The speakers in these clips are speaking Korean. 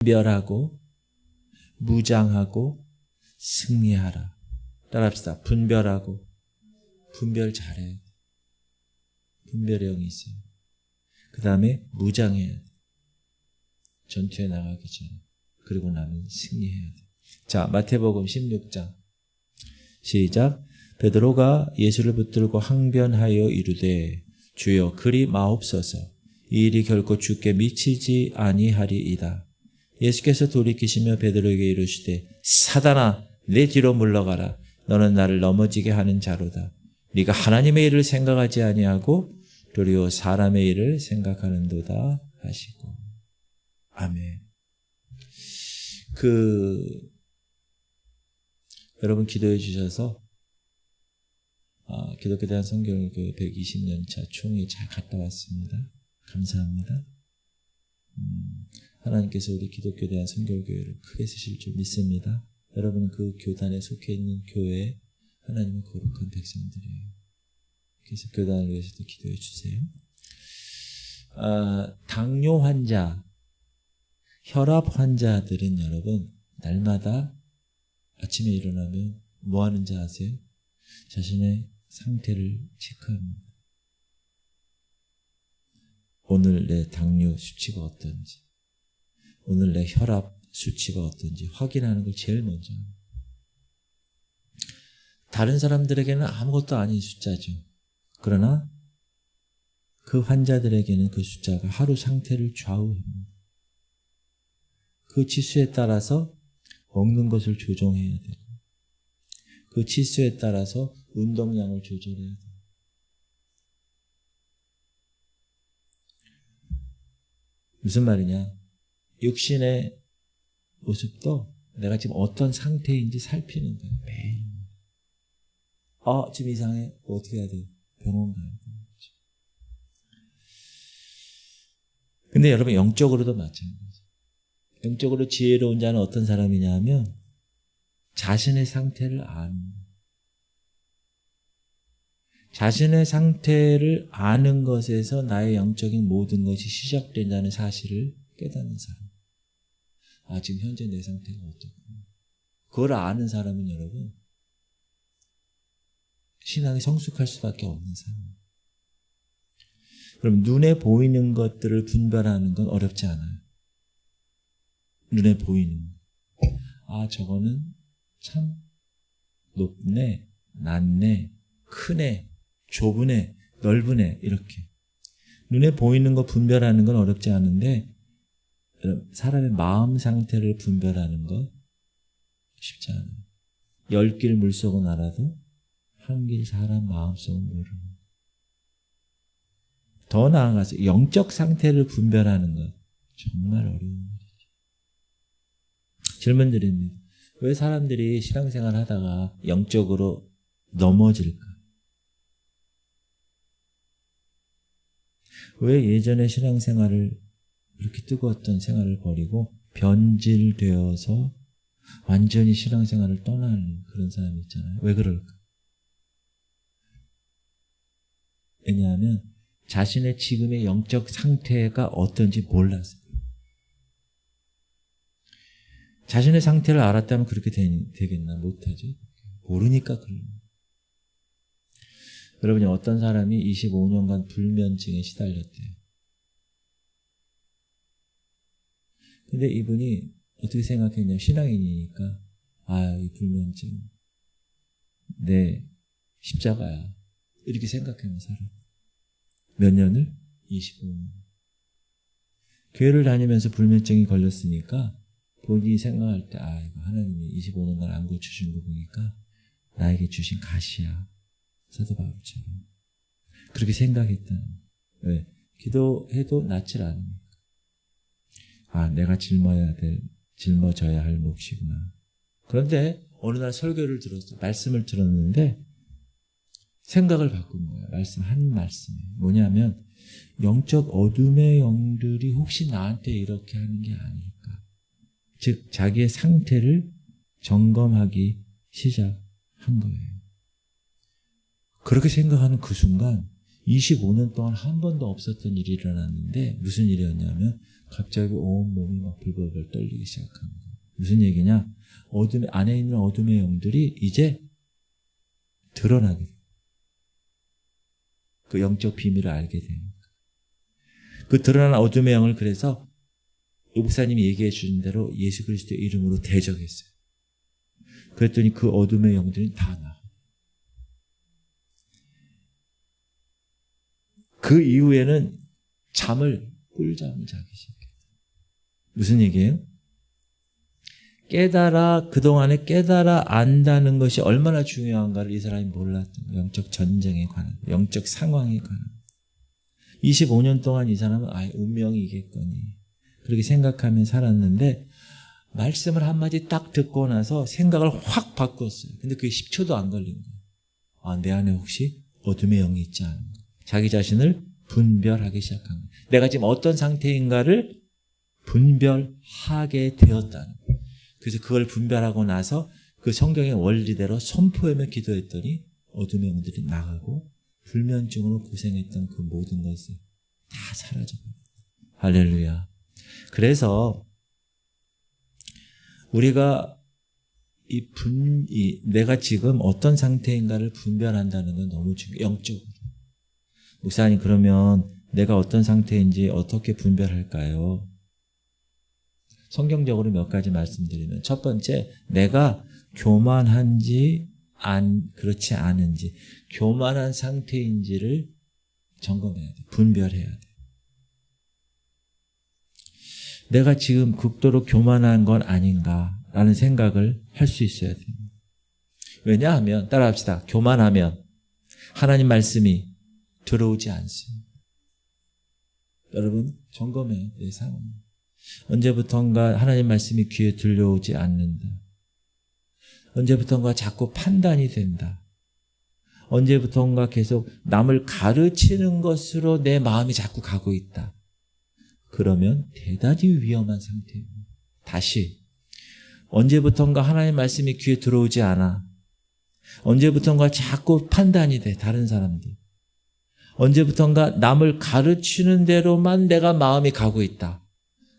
분별하고 무장하고 승리하라. 따라합시다. 분별하고. 분별 잘해야 돼. 분별의 영이 있어요. 그 다음에 무장해야 돼. 전투에 나가기 전에. 그리고 나면 승리해야 돼. 자, 마태복음 16장 시작. 베드로가 예수를 붙들고 항변하여 이르되 주여 그리 마옵소서. 이 일이 결코 주께 미치지 아니하리이다. 예수께서 돌이키시며 베드로에게 이르시되 사단아 내 뒤로 물러가라. 너는 나를 넘어지게 하는 자로다. 네가 하나님의 일을 생각하지 아니하고 도리어 사람의 일을 생각하는도다 하시고. 아멘. 여러분 기도해 주셔서 기독교 대한 성경교회 120년 차 총회 잘 갔다 왔습니다. 감사합니다. 하나님께서 우리 기독교 대한 성결교회를 크게 쓰실 줄 믿습니다. 여러분은 그 교단에 속해 있는 교회에 하나님의 거룩한 백성들이에요. 그래서 교단을 위해서도 기도해 주세요. 당뇨 환자, 혈압 환자들은 여러분 날마다 아침에 일어나면 뭐 하는지 아세요? 자신의 상태를 체크합니다. 오늘 내 당뇨 수치가 어떤지, 오늘 내 혈압 수치가 어떤지 확인하는 걸 제일 먼저 합니다. 다른 사람들에게는 아무것도 아닌 숫자죠. 그러나 그 환자들에게는 그 숫자가 하루 상태를 좌우합니다. 그 치수에 따라서 먹는 것을 조정해야 되고, 그 치수에 따라서 운동량을 조절해야 돼요. 무슨 말이냐? 육신의 모습도 내가 지금 어떤 상태인지 살피는 거예요. 매일. 지금 이상해. 어떻게 해야 돼요? 병원 가야 돼요. 근데 여러분 영적으로도 마찬가지예요. 영적으로 지혜로운 자는 어떤 사람이냐 하면 자신의 상태를 아는 거예요. 자신의 상태를 아는 것에서 나의 영적인 모든 것이 시작된다는 사실을 깨닫는 사람. 지금 현재 내 상태가 어떻구나. 그걸 아는 사람은 여러분 신앙이 성숙할 수밖에 없는 사람. 그럼 눈에 보이는 것들을 분별하는 건 어렵지 않아요. 눈에 보이는 거. 저거는 참 높네, 낮네, 크네, 좁으네, 넓으네, 이렇게. 눈에 보이는 거 분별하는 건 어렵지 않은데 사람의 마음 상태를 분별하는 거 쉽지 않아요. 10길 물속은 알아도 한 길 사람 마음속은 모르는. 더 나아가서 영적 상태를 분별하는 것 정말 어려운 일이죠. 질문 드립니다. 왜 사람들이 신앙생활 하다가 영적으로 넘어질까? 왜 예전에 신앙생활을 이렇게 뜨거웠던 생활을 버리고 변질되어서 완전히 신앙생활을 떠나는 그런 사람이 있잖아요. 왜 그럴까? 왜냐하면 자신의 지금의 영적 상태가 어떤지 몰라서. 자신의 상태를 알았다면 그렇게 되겠나? 못하죠. 모르니까 그래요. 여러분이 어떤 사람이 25년간 불면증에 시달렸대요. 근데 이분이 어떻게 생각했냐면 신앙인이니까 이 불면증 내 십자가야 이렇게 생각하면서 살아요. 몇 년을? 25년. 교회를 다니면서 불면증이 걸렸으니까 본인이 생각할 때 이거 하나님이 25년 날 안 고쳐준 거 보니까 나에게 주신 가시야. 사도 바울처럼. 그렇게 생각했다는 거예요. 왜? 기도해도 낫질 않으니까. 내가 짊어져야 할 몫이구나. 그런데 어느 날 설교를 들었어요. 말씀을 들었는데 생각을 바꾼 거예요. 한 말씀에. 뭐냐면 영적 어둠의 영들이 혹시 나한테 이렇게 하는 게 아닐까. 즉 자기의 상태를 점검하기 시작한 거예요. 그렇게 생각하는 그 순간 25년 동안 한 번도 없었던 일이 일어났는데 무슨 일이었냐면 갑자기 온 몸이 막 불벌벌 떨리기 시작한 거예요. 무슨 얘기냐? 어둠 안에 있는 어둠의 영들이 이제 드러나게 돼요. 그 영적 비밀을 알게 됩니다. 그 드러난 어둠의 영을 그래서 이 목사님이 얘기해 주신 대로 예수 그리스도의 이름으로 대적했어요. 그랬더니 그 어둠의 영들이 다 나와요. 그 이후에는 꿀잠을 자기 시작해요. 무슨 얘기예요? 그동안에 깨달아 안다는 것이 얼마나 중요한가를 이 사람이 몰랐던 거예요. 영적 전쟁에 관한, 영적 상황에 관한. 25년 동안 이 사람은 운명이 이겠거니 그렇게 생각하며 살았는데 말씀을 한마디 딱 듣고 나서 생각을 확 바꿨어요. 근데 그게 10초도 안 걸린 거예요. 내 안에 혹시 어둠의 영이 있지 않은가. 자기 자신을 분별하기 시작한 거예요. 내가 지금 어떤 상태인가를 분별하게 되었다는 거예요. 그래서 그걸 분별하고 나서 그 성경의 원리대로 선포하며 기도했더니 어둠의 영들이 나가고 불면증으로 고생했던 그 모든 것이 다 사라져버려요. 할렐루야. 그래서 우리가 내가 지금 어떤 상태인가를 분별한다는 건 너무 중요해요. 영적으로. 목사님, 그러면 내가 어떤 상태인지 어떻게 분별할까요? 성경적으로 몇 가지 말씀드리면, 첫 번째, 내가 교만한지 그렇지 않은지, 교만한 상태인지를 점검해야 돼. 분별해야 돼. 내가 지금 극도로 교만한 건 아닌가라는 생각을 할 수 있어야 됩니다. 왜냐하면, 따라합시다. 교만하면 하나님 말씀이 들어오지 않습니다. 여러분, 점검해. 내 상황. 언제부턴가 하나님 말씀이 귀에 들려오지 않는다. 언제부턴가 자꾸 판단이 된다. 언제부턴가 계속 남을 가르치는 것으로 내 마음이 자꾸 가고 있다. 그러면 대단히 위험한 상태입니다. 다시, 언제부턴가 하나님 말씀이 귀에 들어오지 않아. 언제부턴가 자꾸 판단이 돼, 다른 사람들. 언제부턴가 남을 가르치는 대로만 내가 마음이 가고 있다.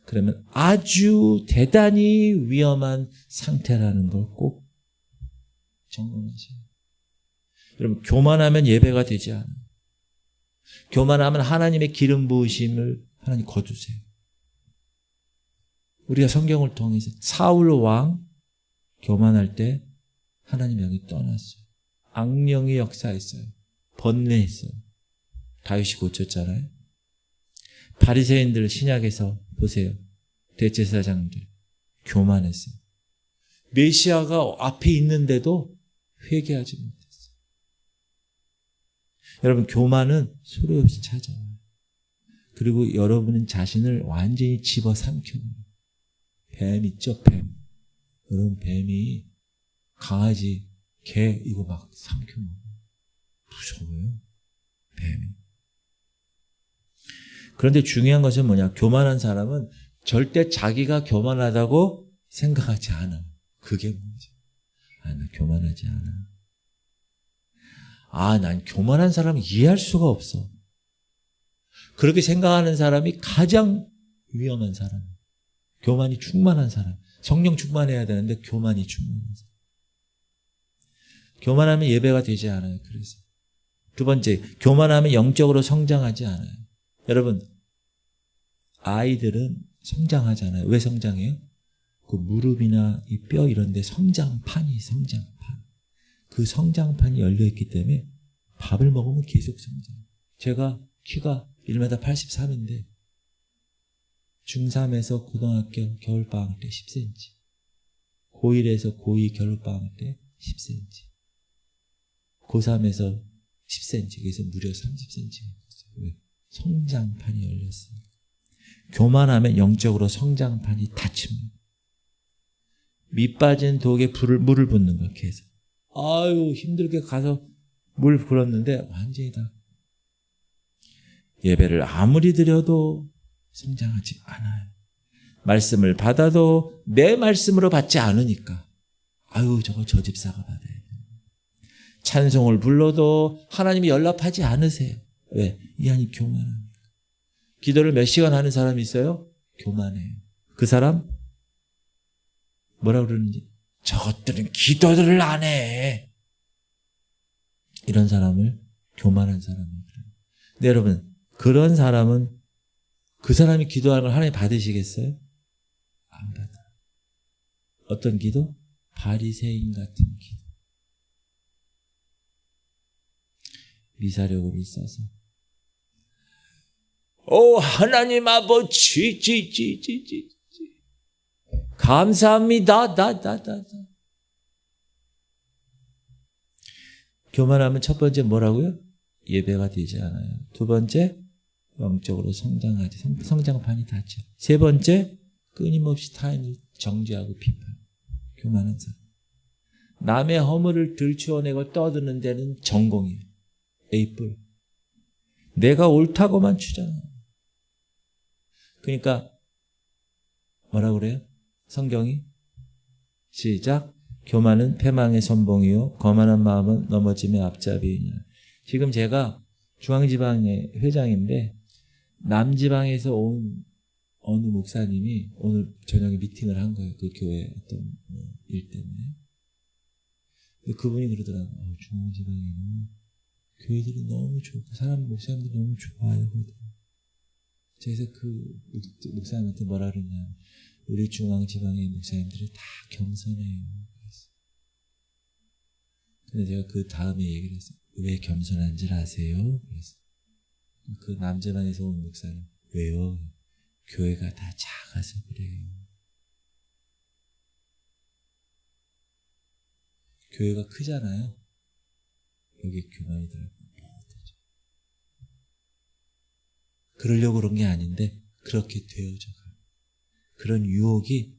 그러면 아주 대단히 위험한 상태라는 걸 꼭 점검하세요. 여러분, 교만하면 예배가 되지 않아요. 교만하면 하나님의 기름 부으심을 하나님 거두세요. 우리가 성경을 통해서 사울 왕 교만할 때 하나님 영이 떠났어요. 악령이 역사했어요. 번뇌했어요. 다윗이 고쳤잖아요. 바리새인들 신약에서 보세요. 대제사장들 교만했어요. 메시아가 앞에 있는데도 회개하지 못했어요. 여러분, 교만은 소리 없이 찾아와요. 그리고 여러분은 자신을 완전히 집어삼켜요. 뱀 있죠, 뱀. 여러분, 뱀이 강아지, 개 이거 막 삼켜먹어요. 무서워요, 뱀이. 그런데 중요한 것은 뭐냐? 교만한 사람은 절대 자기가 교만하다고 생각하지 않아. 그게 문제. 나 교만하지 않아. 난 교만한 사람을 이해할 수가 없어. 그렇게 생각하는 사람이 가장 위험한 사람. 교만이 충만한 사람. 성령 충만해야 되는데 교만이 충만한 사람. 교만하면 예배가 되지 않아요. 그래서 두 번째, 교만하면 영적으로 성장하지 않아요. 여러분, 아이들은 성장하잖아요. 왜 성장해요? 그 무릎이나 이 뼈 이런 데 성장판이. 그 성장판이 열려있기 때문에 밥을 먹으면 계속 성장. 제가 키가 1m 83인데 중3에서 고등학교 겨울방학 때 10cm, 고1에서 고2 겨울방학 때 10cm, 고3에서 10cm, 그래서 무려 30cm. 왜? 성장판이 열렸어요. 교만하면 영적으로 성장판이 닫힙니다. 밑 빠진 독에 물을 붓는 거예요, 계속. 힘들게 가서 물 불었는데 완전히 다. 예배를 아무리 드려도 성장하지 않아요. 말씀을 받아도 내 말씀으로 받지 않으니까. 저거 저 집사가 받아야 돼. 찬송을 불러도 하나님이 연락하지 않으세요. 왜? 이 안이 교만합니다. 기도를 몇 시간 하는 사람이 있어요? 교만해요. 그 사람 뭐라 그러는지, 저것들은 기도를 안 해. 이런 사람을 교만한 사람이에요. 근데 여러분, 그런 사람은 그 사람이 기도하는 걸 하나님 받으시겠어요? 안 받아. 어떤 기도? 바리새인 같은 기도. 미사력을 써서 하나님 아버지 감사합니다. 교만하면 첫 번째 뭐라고요? 예배가 되지 않아요. 두 번째, 영적으로 성장하지. 성장판이 닫혀. 세 번째, 끊임없이 타인을 정죄하고 비판. 교만한 사람. 남의 허물을 들추어내고 떠드는 데는 전공이에요. A뿔. 내가 옳다고만 주장해. 그러니까 뭐라 그래요? 성경이 시작. 교만은 패망의 선봉이요 거만한 마음은 넘어짐의 앞잡이이냐. 지금 제가 중앙지방의 회장인데 남지방에서 온 어느 목사님이 오늘 저녁에 미팅을 한 거예요. 그 교회 어떤 일 때문에. 그분이 그러더라고요. 중앙지방에는 교회들이 너무 좋고 사람 목사님들이 너무 좋아요. 그래서 그 목사님한테 뭐라 그러냐면 우리 중앙지방의 목사님들이 다 겸손해요. 근데 제가 그 다음에 얘기를 했어요. 왜 겸손한지를 아세요? 그래서 그 남지방에서 온 목사는 왜요? 교회가 다 작아서 그래요. 교회가 크잖아요. 여기 교만이 들어가고 못하죠. 그러려고 그런 게 아닌데 그렇게 되어져 가요. 그런 유혹이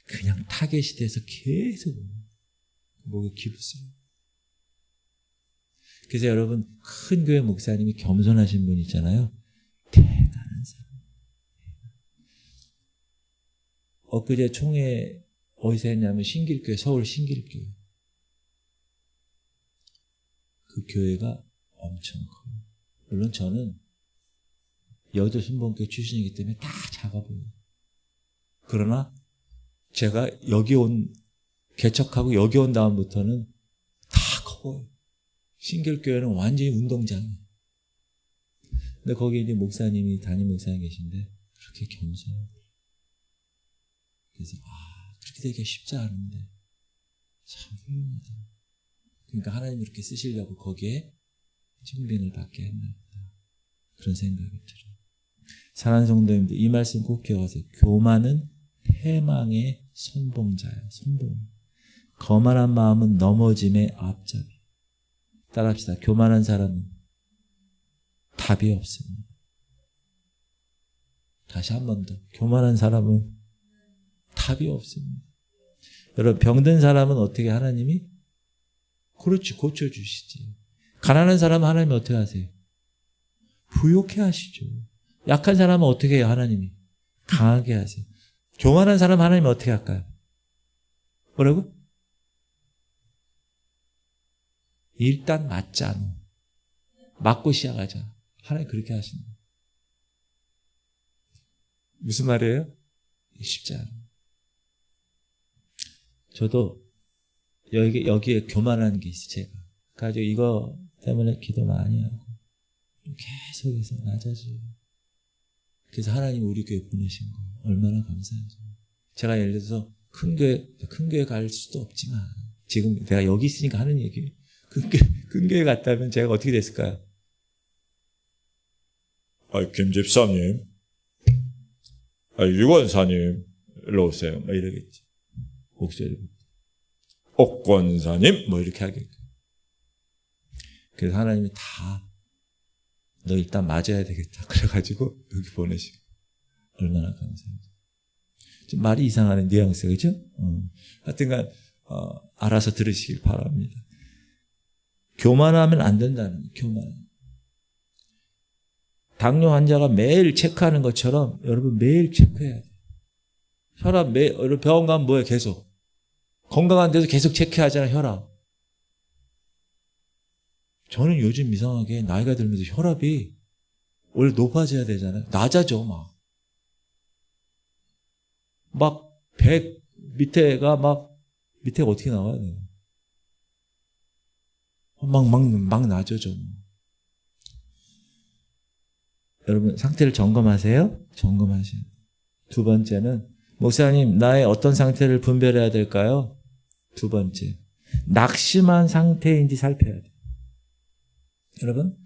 그냥 타겟이 돼서 계속 목에 기부어요. 그래서 여러분 큰 교회 목사님이 겸손하신 분 있잖아요. 대단한 사람. 엊그제 총회 어디서 했냐면 신길교회, 서울 신길교회. 그 교회가 엄청 커요. 물론 저는 여의도 순복음교회 출신이기 때문에 다 작아 보여요. 그러나 제가 개척하고 여기 온 다음부터는 다 커 보여요. 신길교회는 완전히 운동장이에요. 근데 거기 이제 목사님이, 담임 목사님 계신데 그렇게 겸손해요. 그래서 그렇게 되기가 쉽지 않은데 참 훌륭하다. 그러니까 하나님이 이렇게 쓰시려고 거기에 증빙을 받게 했나 보다. 그런 생각이 들어요. 사랑하는 성도님들, 이 말씀 꼭 기억하세요. 교만은 패망의 선봉자예요. 선봉. 거만한 마음은 넘어짐의 앞잡이. 따라합시다. 교만한 사람은 답이 없습니다. 다시 한 번 더. 교만한 사람은 답이 없습니다. 여러분, 병든 사람은 어떻게 하나님이? 그렇지, 고쳐주시지. 가난한 사람은 하나님이 어떻게 하세요? 부욕해 하시죠. 약한 사람은 어떻게 해요? 하나님이 강하게 하세요. 교만한 사람은 하나님이 어떻게 할까요? 뭐라고? 일단 맞자. 맞고 시작하자. 하나님 그렇게 하시는 거예요. 무슨 말이에요? 쉽지 않아요. 저도 여기에 교만한 게 있어요. 제가 가지고 이거 때문에 기도 많이 하고 계속해서 낮아져요. 그래서 하나님 우리 교회 보내신 거예요. 얼마나 감사하죠. 제가 예를 들어서 큰 교회 갈 수도 없지만 지금 내가 여기 있으니까 하는 얘기예요. 큰 교회 갔다면 제가 어떻게 됐을까요? 김 집사님, 유권사님 일로 오세요. 뭐 이러겠지. 목소리. 옥권사님 뭐 이렇게 하겠고. 그래서 하나님이 다 너 일단 맞아야 되겠다. 그래가지고 여기 보내시고. 얼마나 감사하죠. 좀 말이 이상하네. 뉘앙스가, 그죠? 하여튼간 알아서 들으시길 바랍니다. 교만하면 안 된다는 거예요. 교만. 당뇨 환자가 매일 체크하는 것처럼 여러분 매일 체크해야 돼요. 혈압 여러분 병원 가면 뭐예요? 계속. 건강한 데서 계속 체크하잖아요. 혈압. 저는 요즘 이상하게 나이가 들면서 혈압이 원래 높아져야 되잖아요. 낮아져, 막 100 밑에가 밑에가 어떻게 나와요? 막 낮아져. 여러분, 상태를 점검하세요. 점검하세요. 두 번째는, 목사님, 나의 어떤 상태를 분별해야 될까요? 두 번째, 낙심한 상태인지 살펴야 돼요. 여러분,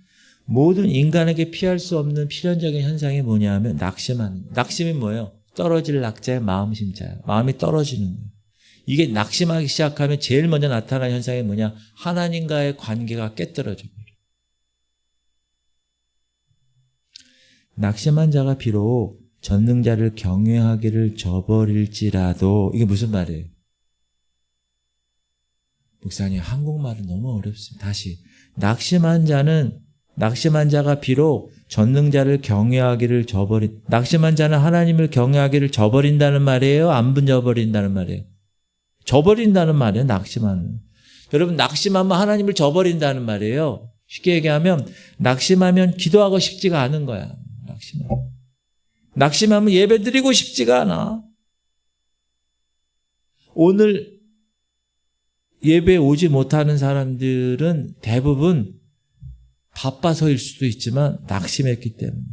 모든 인간에게 피할 수 없는 필연적인 현상이 뭐냐면 낙심이 뭐예요? 떨어질 낙자의 마음심자예요. 마음이 떨어지는 거예요. 이게 낙심하기 시작하면 제일 먼저 나타나는 현상이 뭐냐? 하나님과의 관계가 깨떨어져 버려요. 낙심한 자가 비록 전능자를 경외하기를 저버릴지라도, 이게 무슨 말이에요? 목사님, 한국말은 너무 어렵습니다. 다시. 낙심한 자가 비록 전능자를 경외하기를 낙심한 자는 하나님을 경외하기를 저버린다는 말이에요? 안 저버린다는 말이에요? 저버린다는 말이에요, 낙심하는. 여러분, 낙심하면 하나님을 저버린다는 말이에요. 쉽게 얘기하면, 낙심하면 기도하고 싶지가 않은 거야. 낙심하면 예배 드리고 싶지가 않아. 오늘 예배에 오지 못하는 사람들은 대부분 바빠서일 수도 있지만 낙심했기 때문에.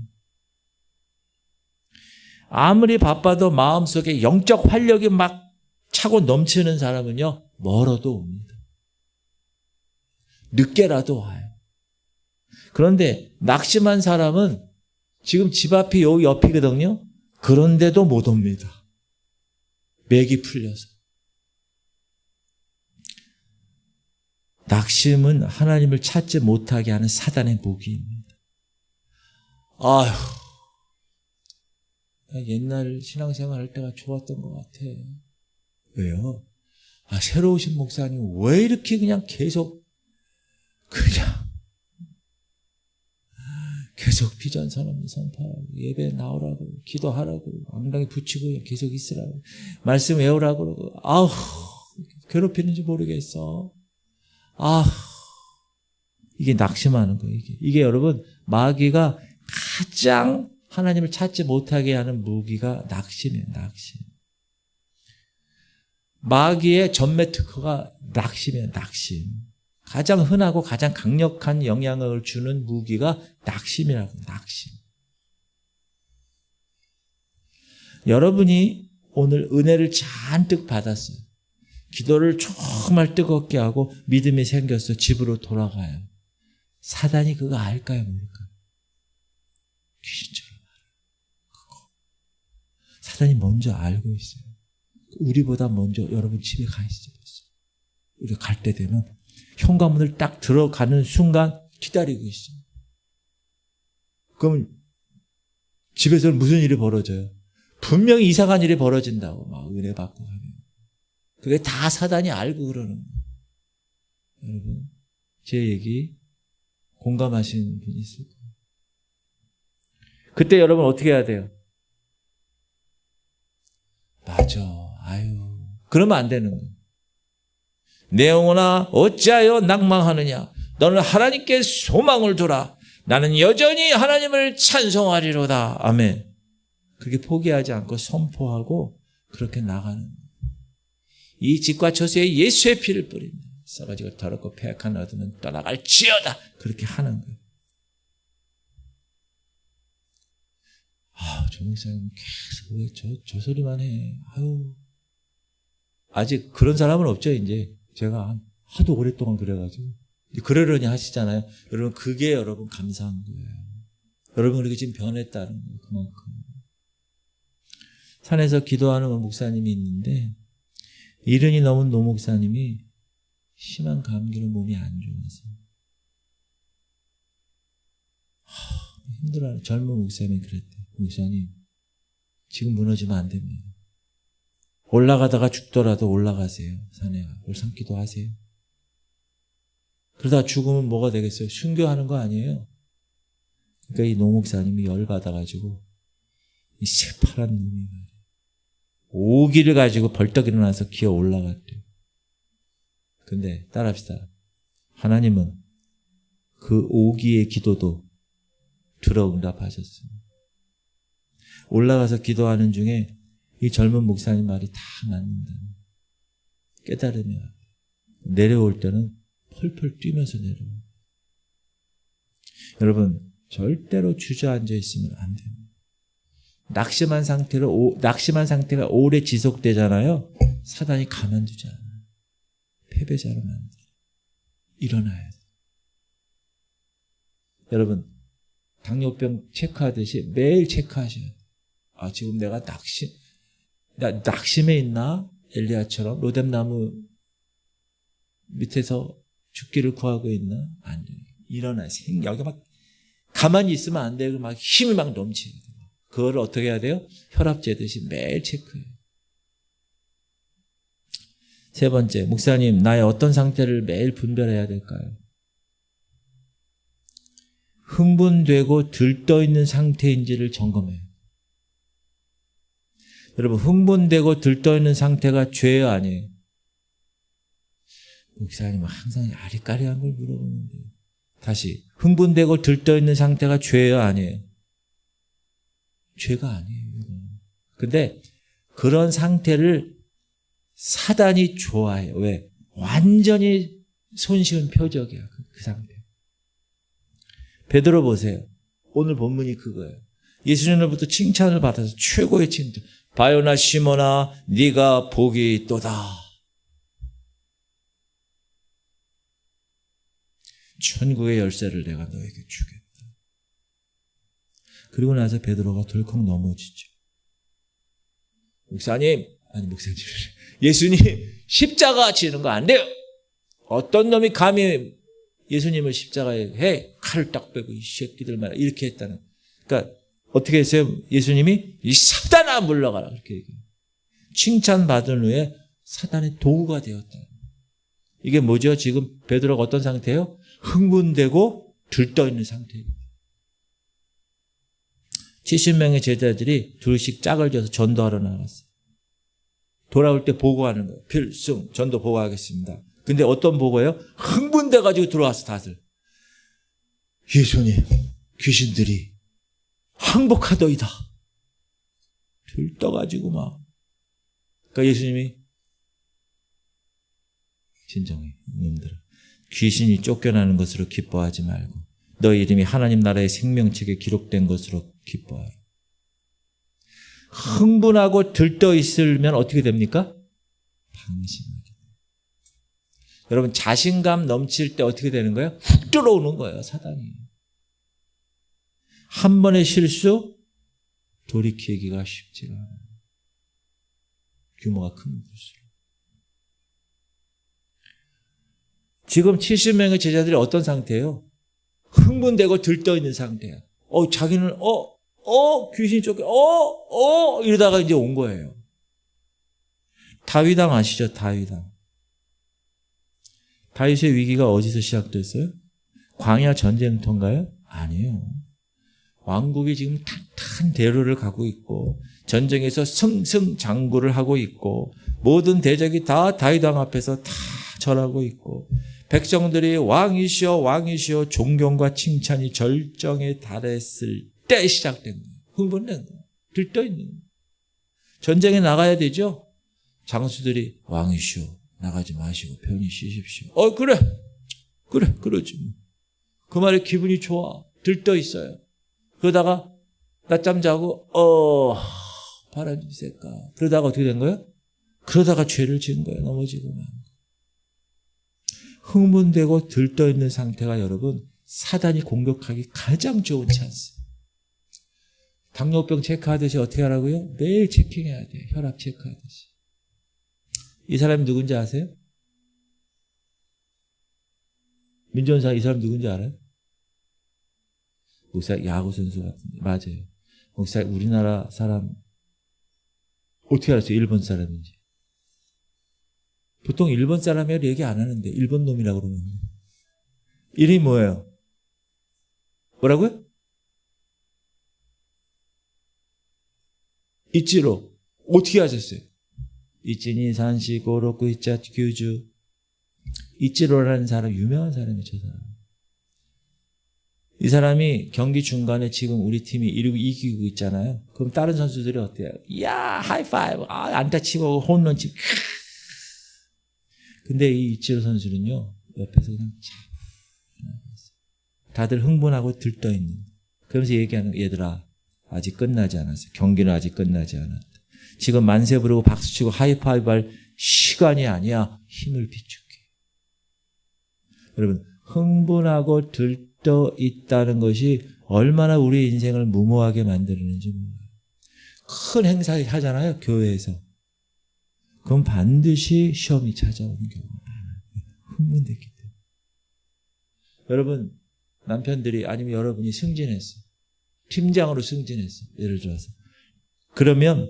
아무리 바빠도 마음속에 영적 활력이 막 차고 넘치는 사람은요, 멀어도 옵니다. 늦게라도 와요. 그런데 낙심한 사람은 지금 집 앞이 여기 옆이거든요. 그런데도 못 옵니다. 맥이 풀려서. 낙심은 하나님을 찾지 못하게 하는 사단의 무기입니다. 아휴, 옛날 신앙생활 할 때가 좋았던 것 같아. 왜요? 새로 오신 목사님 왜 이렇게 그냥 계속 비전 선언 선포하고 예배 나오라고 기도하라고 엉덩이 붙이고 계속 있으라고 말씀 외우라고 그러고 아우 괴롭히는지 모르겠어. 이게 낙심하는 거예요. 이게 여러분 마귀가 가장 하나님을 찾지 못하게 하는 무기가 낙심이에요. 낙심. 마귀의 전매 특허가 낙심이에요. 낙심. 가장 흔하고 가장 강력한 영향을 주는 무기가 낙심이라고. 낙심. 여러분이 오늘 은혜를 잔뜩 받았어요. 기도를 정말 뜨겁게 하고 믿음이 생겼어. 집으로 돌아가요. 사단이 그거 알까요? 모를까요? 귀신처럼 알아요. 사단이 먼저 알고 있어요. 우리보다 먼저 여러분 집에 가 있어요. 우리가 갈 때 되면 현관문을 딱 들어가는 순간 기다리고 있어요. 그럼 집에서는 무슨 일이 벌어져요? 분명히 이상한 일이 벌어진다고 막 은혜 받고 하면. 그게 다 사단이 알고 그러는 거예요. 여러분, 제 얘기 공감하시는 분이 있을 거예요. 그때 여러분 어떻게 해야 돼요? 맞아. 그러면 안 되는 거예요. 내 영혼아 어찌하여 낭망하느냐? 너는 하나님께 소망을 두라. 나는 여전히 하나님을 찬송하리로다. 아멘. 그렇게 포기하지 않고 선포하고 그렇게 나가는 거예요. 이 집과 저수에 예수의 피를 뿌린다. 썩어지고 더럽고 패악한 어둠은 떠나갈지어다. 그렇게 하는 거예요. 저 목사님 계속 왜 저 소리만 해. 아직 그런 사람은 없죠. 이제 제가 하도 오랫동안 그래가지고 그러려니 하시잖아요. 여러분 그게 여러분 감사한 거예요. 여러분 그렇게 지금 변했다는 거예요. 그만큼. 산에서 기도하는 목사님이 있는데 이른이 넘은 노 목사님이 심한 감기로 몸이 안 좋아서 힘들어요. 젊은 목사님이 그랬대요. 목사님 지금 무너지면 안 됩니다. 올라가다가 죽더라도 올라가세요. 산에 올삼기도 하세요. 그러다 죽으면 뭐가 되겠어요? 순교하는 거 아니에요? 그러니까 이 노 목사님이 열받아가지고 이 새파란 놈이 오기를 가지고 벌떡 일어나서 기어 올라갔대요. 근데 따라합시다. 하나님은 그 오기의 기도도 들어 응답하셨습니다. 올라가서 기도하는 중에 이 젊은 목사님 말이 다 맞는다. 깨달으면 내려올 때는 펄펄 뛰면서 내려올. 여러분 절대로 주저앉아 있으면 안 됩니다. 낙심한 상태가 오래 지속되잖아요. 사단이 가만두지 않아요. 패배자로 만들어. 일어나야 돼요. 여러분 당뇨병 체크하듯이 매일 체크하셔야 돼요. 아, 지금 내가 낙심해 있나? 엘리야처럼 로뎀나무 밑에서 죽기를 구하고 있나? 안 돼요. 일어나요. 여기 막 가만히 있으면 안 돼요. 막 힘이 막 넘치게 돼요. 그거를 어떻게 해야 돼요? 혈압 재듯이 매일 체크해요. 세 번째, 목사님, 나의 어떤 상태를 매일 분별해야 될까요? 흥분되고 들떠있는 상태인지를 점검해요. 여러분, 흥분되고 들떠있는 상태가 죄예요, 아니에요? 목사님, 항상 아리까리한 걸 물어보는데. 다시, 흥분되고 들떠있는 상태가 죄예요, 아니에요? 죄가 아니에요. 근데 그런 상태를 사단이 좋아해요. 왜? 완전히 손쉬운 표적이야. 그 상태. 베드로 보세요. 오늘 본문이 그거예요. 예수님으로부터 칭찬을 받아서 최고의 칭찬. 바요나 시몬아 네가 복이 있도다. 천국의 열쇠를 내가 너에게 주겠다. 그리고 나서 베드로가 덜컥 넘어지죠. 목사님, 예수님 십자가 지는 거 안 돼요. 어떤 놈이 감히 예수님을 십자가에 해? 칼을 딱 빼고 이 새끼들 말이야. 이렇게 했다는. 그러니까 어떻게 했어요? 예수님이 이 사단아 물러가라. 그렇게 얘기해요. 칭찬받은 후에 사단의 도구가 되었다. 이게 뭐죠? 지금 베드로가 어떤 상태예요? 흥분되고 들떠있는 상태예요. 70명의 제자들이 둘씩 짝을 져서 전도하러 나갔어요. 돌아올 때 보고하는 거예요. 필승 전도 보고하겠습니다. 근데 어떤 보고예요? 흥분돼가지고 들어왔어 다들. 예수님 귀신들이 항복하더이다. 들떠가지고 막. 그러니까 예수님이 진정해 놈들아. 귀신이 쫓겨나는 것으로 기뻐하지 말고 너희 이름이 하나님 나라의 생명책에 기록된 것으로 기뻐하라. 흥분하고 들떠 있으면 어떻게 됩니까? 방심하게 돼요. 여러분 자신감 넘칠 때 어떻게 되는 거예요? 훅 들어오는 거예요. 사단이. 한 번의 실수 돌이키기가 쉽지가 않아요. 규모가 큰 것으로. 지금 70명의 제자들이 어떤 상태예요? 흥분되고 들떠있는 상태야. 자기는 귀신이 쫓겨 이러다가 이제 온 거예요. 다윗왕 아시죠? 다윗왕. 다윗의 위기가 어디서 시작됐어요? 광야 전쟁터인가요? 아니에요. 왕국이 지금 탄탄 대로를 가고 있고 전쟁에서 승승장구를 하고 있고 모든 대적이 다 다윗왕 앞에서 다 절하고 있고 백성들이 왕이시여 왕이시여 존경과 칭찬이 절정에 달했을 때 시작된 거예요. 흥분된 거예요. 들떠있는 거예요. 전쟁에 나가야 되죠. 장수들이 왕이시여 나가지 마시고 편히 쉬십시오. 그러지. 그 말에 기분이 좋아. 들떠있어요. 그러다가 낮잠 자고 바람 좀 쐴까. 그러다가 어떻게 된 거예요? 그러다가 죄를 지은 거예요. 넘어지고 막. 흥분되고 들떠있는 상태가 여러분 사단이 공격하기 가장 좋은 찬스. 당뇨병 체크하듯이 어떻게 하라고요? 매일 체킹해야 돼요. 혈압 체크하듯이. 이 사람이 누군지 아세요? 민전사 이 사람 누군지 알아요? 목사 야구선수 같은데. 맞아요. 목사 우리나라 사람 어떻게 알았어요? 일본 사람인지. 보통 일본 사람이라고 얘기 안 하는데 일본 놈이라고 그러는데. 이름이 뭐예요? 뭐라고요? 이치로. 어떻게 하셨어요? 이치니 산시 고로쿠 이차 규주. 이치로라는 사람 유명한 사람이에요. 저 사람. 이 사람이 경기 중간에 지금 우리 팀이 이기고 있잖아요. 그럼 다른 선수들이 어때요? 야, 하이파이브. 안타 치고 홈런 치고. 근데 이 이치로 선수는요, 옆에서 그냥 다들 흥분하고 들떠있는. 그러면서 얘기하는, 얘들아, 아직 끝나지 않았어. 경기는 아직 끝나지 않았다. 지금 만세 부르고 박수 치고 하이파이브 할 시간이 아니야. 힘을 비출게. 여러분, 흥분하고 들떠 있다는 것이 얼마나 우리 인생을 무모하게 만드는지 몰라요. 큰 행사 하잖아요, 교회에서. 그럼 반드시 시험이 찾아오는 경우가 많아요. 흥분됐기 때문에. 여러분, 남편들이 아니면 여러분이 승진했어. 팀장으로 승진했어. 예를 들어서. 그러면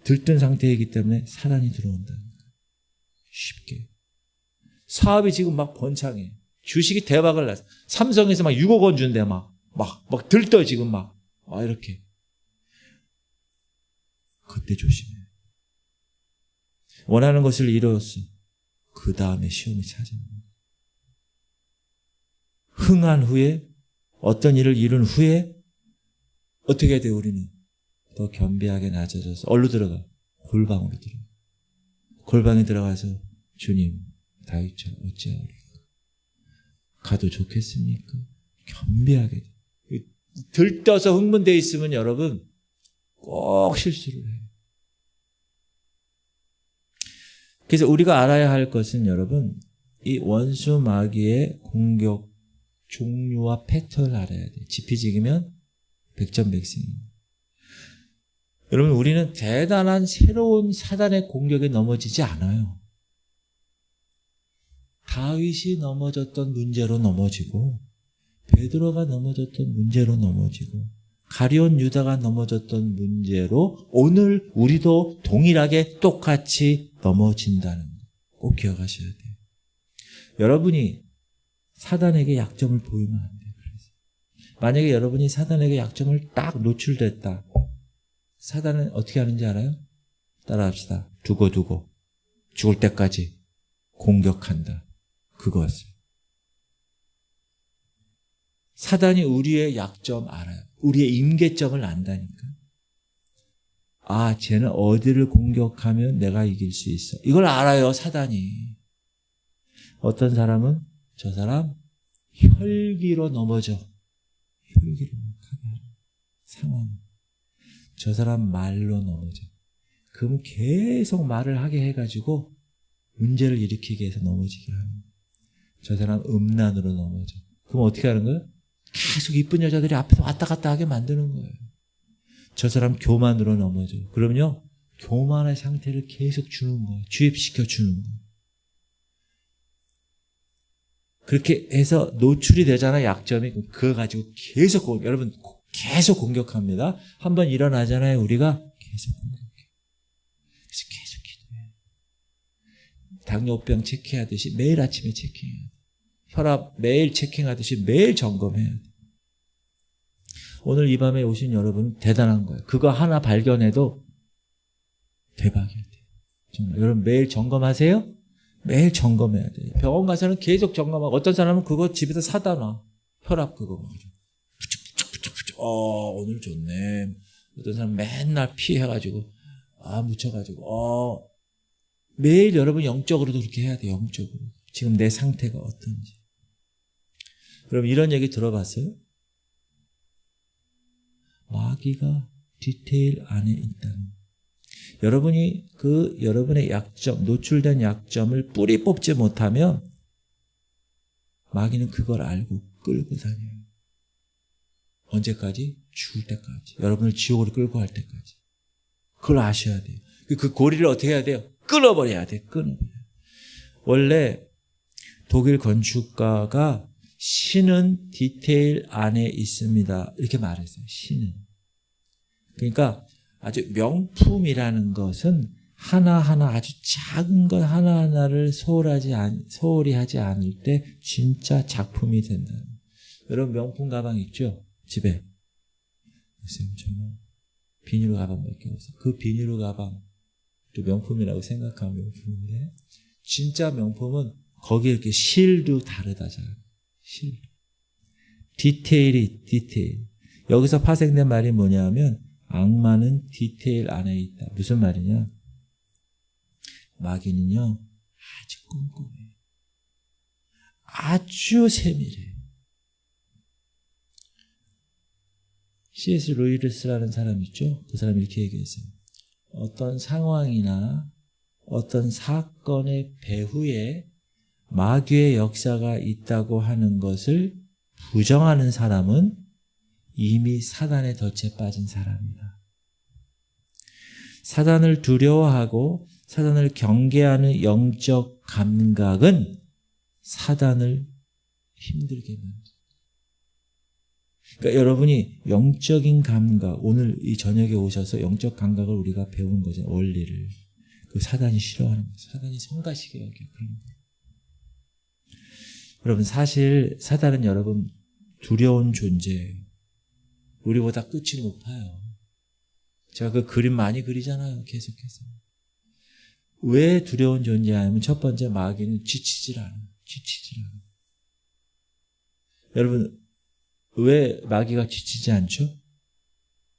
들뜬 상태이기 때문에 사단이 들어온다는 거예요. 쉽게. 사업이 지금 막 번창해. 주식이 대박을 났어. 삼성에서 막 6억 원 준대 막 들떠 지금 막 이렇게. 그때 조심해. 원하는 것을 이루었어. 그 다음에 시험이 찾아오는 거예요. 흥한 후에 어떤 일을 이룬 후에 어떻게 해야 돼 우리는? 더 겸비하게 낮아져서 어디로 들어가? 골방으로 들어가. 골방에 들어가서 주님 다윗처럼 어찌하오리까? 가도 좋겠습니까? 겸비하게. 들떠서 흥분되어 있으면 여러분 꼭 실수를 해요. 그래서 우리가 알아야 할 것은 여러분 이 원수 마귀의 공격 종류와 패턴을 알아야 돼요. 지피지기면 백전백승입니다. 여러분 우리는 대단한 새로운 사단의 공격에 넘어지지 않아요. 다윗이 넘어졌던 문제로 넘어지고 베드로가 넘어졌던 문제로 넘어지고 가룟 유다가 넘어졌던 문제로 오늘 우리도 동일하게 똑같이 넘어진다는 거 꼭 기억하셔야 돼요. 여러분이 사단에게 약점을 보이면 안 돼요. 그래서 만약에 여러분이 사단에게 약점을 딱 노출됐다. 사단은 어떻게 하는지 알아요? 따라합시다. 두고 죽을 때까지 공격한다. 그것을. 사단이 우리의 약점 알아요. 우리의 임계점을 안다니까. 쟤는 어디를 공격하면 내가 이길 수 있어. 이걸 알아요, 사단이. 어떤 사람은 저 사람 혈기로 넘어져. 혈기로 상황. 저 사람 말로 넘어져. 그럼 계속 말을 하게 해가지고 문제를 일으키게 해서 넘어지게 하는 거예요. 저 사람 음란으로 넘어져. 그럼 어떻게 하는 거예요? 계속 이쁜 여자들이 앞에서 왔다 갔다 하게 만드는 거예요. 저 사람 교만으로 넘어져. 그럼요, 교만의 상태를 계속 주는 거예요. 주입시켜 주는 거예요. 그렇게 해서 노출이 되잖아요, 약점이. 그거 가지고 계속, 여러분, 계속 공격합니다. 한번 일어나잖아요, 우리가. 계속 공격해. 그래서 계속 기도해요. 당뇨병 체크하듯이 매일 아침에 체크해요. 혈압 매일 체킹하듯이 매일 점검해야 돼. 오늘 이 밤에 오신 여러분은 대단한 거예요. 그거 하나 발견해도 대박이야. 정말. 여러분 매일 점검하세요? 매일 점검해야 돼요. 병원 가서는 계속 점검하고 어떤 사람은 그거 집에서 사다 놔. 혈압 그거. 부쩍부쩍. 오늘 좋네. 어떤 사람은 맨날 피해가지고 묻혀가지고 매일 여러분 영적으로도 그렇게 해야 돼요. 영적으로. 지금 내 상태가 어떤지. 그럼 이런 얘기 들어봤어요? 마귀가 디테일 안에 있다는. 여러분이 여러분의 약점, 노출된 약점을 뿌리 뽑지 못하면 마귀는 그걸 알고 끌고 다녀요. 언제까지? 죽을 때까지. 여러분을 지옥으로 끌고 갈 때까지. 그걸 아셔야 돼요. 그 고리를 어떻게 해야 돼요? 끊어버려야 돼요. 끊어버려야 돼요. 원래 독일 건축가가 신은 디테일 안에 있습니다. 이렇게 말했어요. 신은. 그러니까 아주 명품이라는 것은 하나하나 아주 작은 것 하나하나를 소홀히 하지 않을 때 진짜 작품이 된다. 여러분 명품 가방 있죠? 집에. 선생님 저는 비닐로 가방밖에 없어요. 그 비닐로 가방 또 명품이라고 생각하면 명품인데 진짜 명품은 거기에 이렇게 실도 다르다잖아요. 실. 디테일. 여기서 파생된 말이 뭐냐면 악마는 디테일 안에 있다. 무슨 말이냐? 마귀는요 아주 꼼꼼해. 아주 세밀해. C.S. 루이스라는 사람 있죠? 그 사람이 이렇게 얘기했어요. 어떤 상황이나 어떤 사건의 배후에 마귀의 역사가 있다고 하는 것을 부정하는 사람은 이미 사단의 덫에 빠진 사람이다. 사단을 두려워하고 사단을 경계하는 영적 감각은 사단을 힘들게 만든다. 그러니까 여러분이 영적인 감각, 오늘 이 저녁에 오셔서 영적 감각을 우리가 배운 거죠. 원리를. 그 사단이 싫어하는 거예요. 사단이 성가시게 여겨. 그런 거예요. 여러분 사실 사단은 여러분 두려운 존재예요. 우리보다 끝이 높아요. 제가 그 그림 많이 그리잖아요. 계속해서. 왜 두려운 존재냐면 첫 번째 마귀는 지치질 않아요. 여러분 왜 마귀가 지치지 않죠?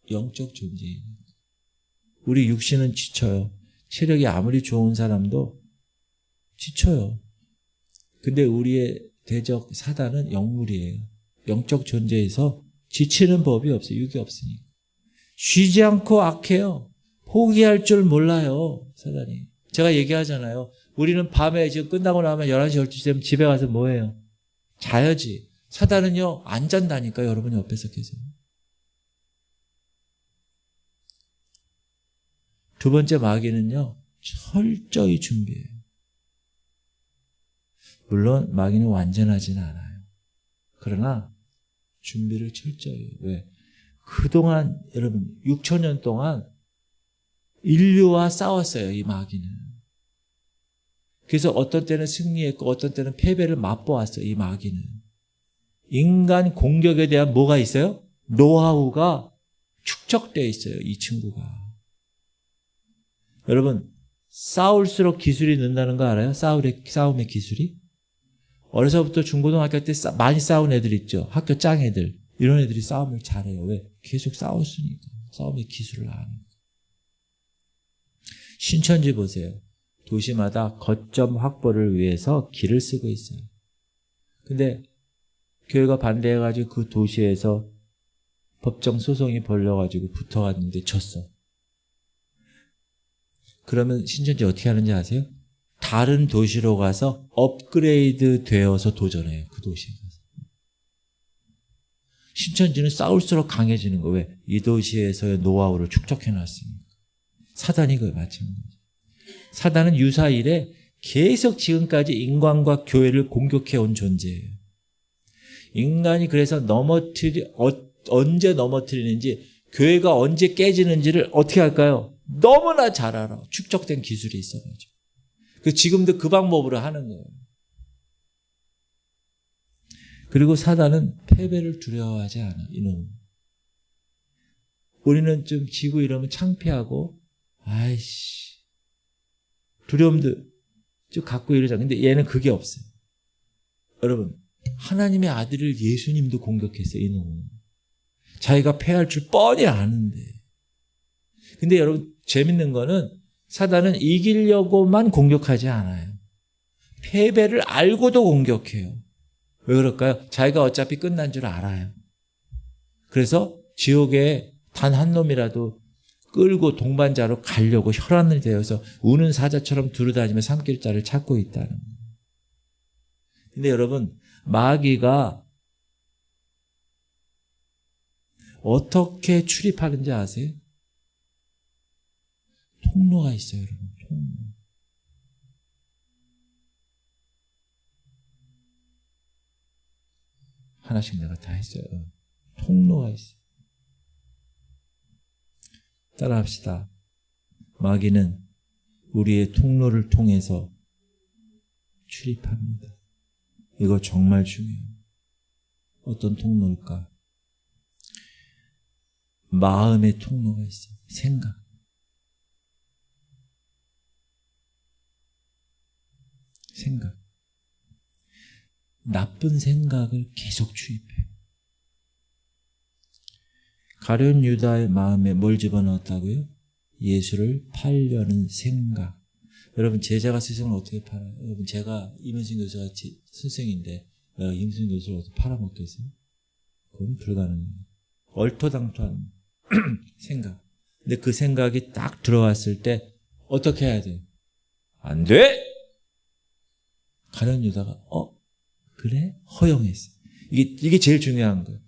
영적 존재예요. 우리 육신은 지쳐요. 체력이 아무리 좋은 사람도 지쳐요. 근데 우리의 대적 사단은 영물이에요. 영적 존재에서 지치는 법이 없어요. 육이 없으니까. 쉬지 않고 악해요. 포기할 줄 몰라요. 사단이. 제가 얘기하잖아요. 우리는 밤에 지금 끝나고 나면 11시, 12시 되면 집에 가서 뭐 해요? 자야지. 사단은요 안 잔다니까. 여러분 옆에서 계세요. 두 번째 마귀는요 철저히 준비해요. 물론 마귀는 완전하지는 않아요. 그러나 준비를 철저히 해요. 왜? 그동안 여러분 6,000년 동안 인류와 싸웠어요. 이 마귀는. 그래서 어떤 때는 승리했고 어떤 때는 패배를 맛보았어요. 이 마귀는. 인간 공격에 대한 뭐가 있어요? 노하우가 축적되어 있어요. 이 친구가. 여러분 싸울수록 기술이 는다는 거 알아요? 싸움의 기술이? 어려서부터 중고등학교 때 많이 싸운 애들 있죠. 학교 짱 애들. 이런 애들이 싸움을 잘해요. 왜? 계속 싸웠으니까. 싸움의 기술을 아니까. 신천지 보세요. 도시마다 거점 확보를 위해서 길을 쓰고 있어요. 근데 교회가 반대해가지고 그 도시에서 법정 소송이 벌려가지고 붙어갔는데 졌어. 그러면 신천지 어떻게 하는지 아세요? 다른 도시로 가서 업그레이드 되어서 도전해요. 그 도시에 가서. 신천지는 싸울수록 강해지는 거예요. 왜? 이 도시에서의 노하우를 축적해놨으니까. 사단이 그거에 마찬가지. 사단은 유사일에 계속 지금까지 인간과 교회를 공격해온 존재예요. 인간이 그래서 언제 넘어뜨리는지, 교회가 언제 깨지는지를 어떻게 할까요? 너무나 잘 알아. 축적된 기술이 있어가지고. 지금도 그 방법으로 하는 거예요. 그리고 사단은 패배를 두려워하지 않아. 이놈. 우리는 좀 지고 이러면 창피하고 아이씨 두려움도 좀 갖고 이러자. 근데 얘는 그게 없어요. 여러분 하나님의 아들을 예수님도 공격했어요. 이놈은. 자기가 패할 줄 뻔히 아는데. 근데 여러분 재밌는 거는 사단은 이기려고만 공격하지 않아요. 패배를 알고도 공격해요. 왜 그럴까요? 자기가 어차피 끝난 줄 알아요. 그래서 지옥에 단 한 놈이라도 끌고 동반자로 가려고 혈안을 대어서 우는 사자처럼 두루다니며 산길자를 찾고 있다는 거예요. 근데 여러분 마귀가 어떻게 출입하는지 아세요? 통로가 있어요. 여러분. 통로. 하나씩 내가 다 했어요. 통로가 있어요. 따라합시다. 마귀는 우리의 통로를 통해서 출입합니다. 이거 정말 중요해요. 어떤 통로일까? 마음의 통로가 있어요. 생각. 나쁜 생각을 계속 주입해요. 가룟 유다의 마음에 뭘 집어넣었다고요? 예수를 팔려는 생각. 여러분 제자가 스승을 어떻게 팔아요? 여러분 제가 이문신 교수가 스승인데 내가 이문신 교수를 어떻게 팔아먹겠어요? 그건 불가능해요. 얼토당토한 생각. 근데 그 생각이 딱 들어왔을 때 어떻게 해야 돼요? 안 돼! 가룟 유다가 그래? 허용했어요. 이게 제일 중요한 거예요.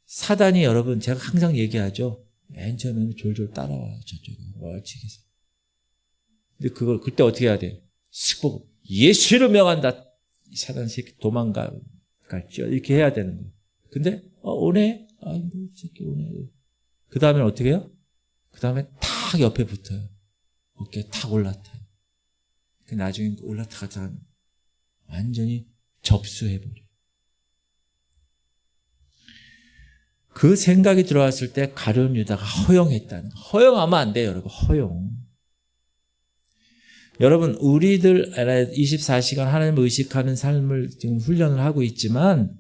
사단이 여러분 제가 항상 얘기하죠. 맨 처음에는 졸졸 따라와요. 저쪽에 멀찍이서. 근데 그때 어떻게 해야 돼요? 쓱 보고 예수를 명한다. 이 사단 새끼 도망가. 갈지어 이렇게 해야 되는 거예요. 근데 오네? 아이고 이 새끼 오네. 그 다음에 어떻게 해요? 그 다음에 탁 옆에 붙어요. 어깨에 탁 올라타요. 나중에 올라타가자 완전히 접수해버려요. 그 생각이 들어왔을 때 가룟 유다가 허용했다는 거. 허용하면 안 돼요, 여러분. 허용. 여러분, 우리들 24시간 하나님을 의식하는 삶을 지금 훈련을 하고 있지만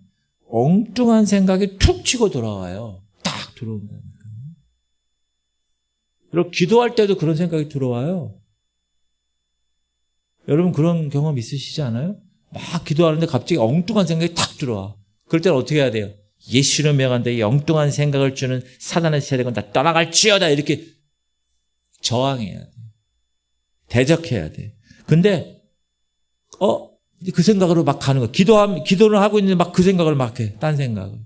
엉뚱한 생각이 툭 치고 돌아와요. 딱 들어온다니까요. 여러분, 기도할 때도 그런 생각이 들어와요. 여러분, 그런 경험 있으시지 않아요? 막 기도하는데 갑자기 엉뚱한 생각이 탁 들어와. 그럴 때는 어떻게 해야 돼요? 예수를 명한다. 이 엉뚱한 생각을 주는 사단의 세력은 다 떠나갈지어다. 이렇게 저항해야 돼. 대적해야 돼. 근데 그 생각으로 막 가는 거야. 기도를 하고 있는데 막 그 생각을 막 해. 딴 생각을.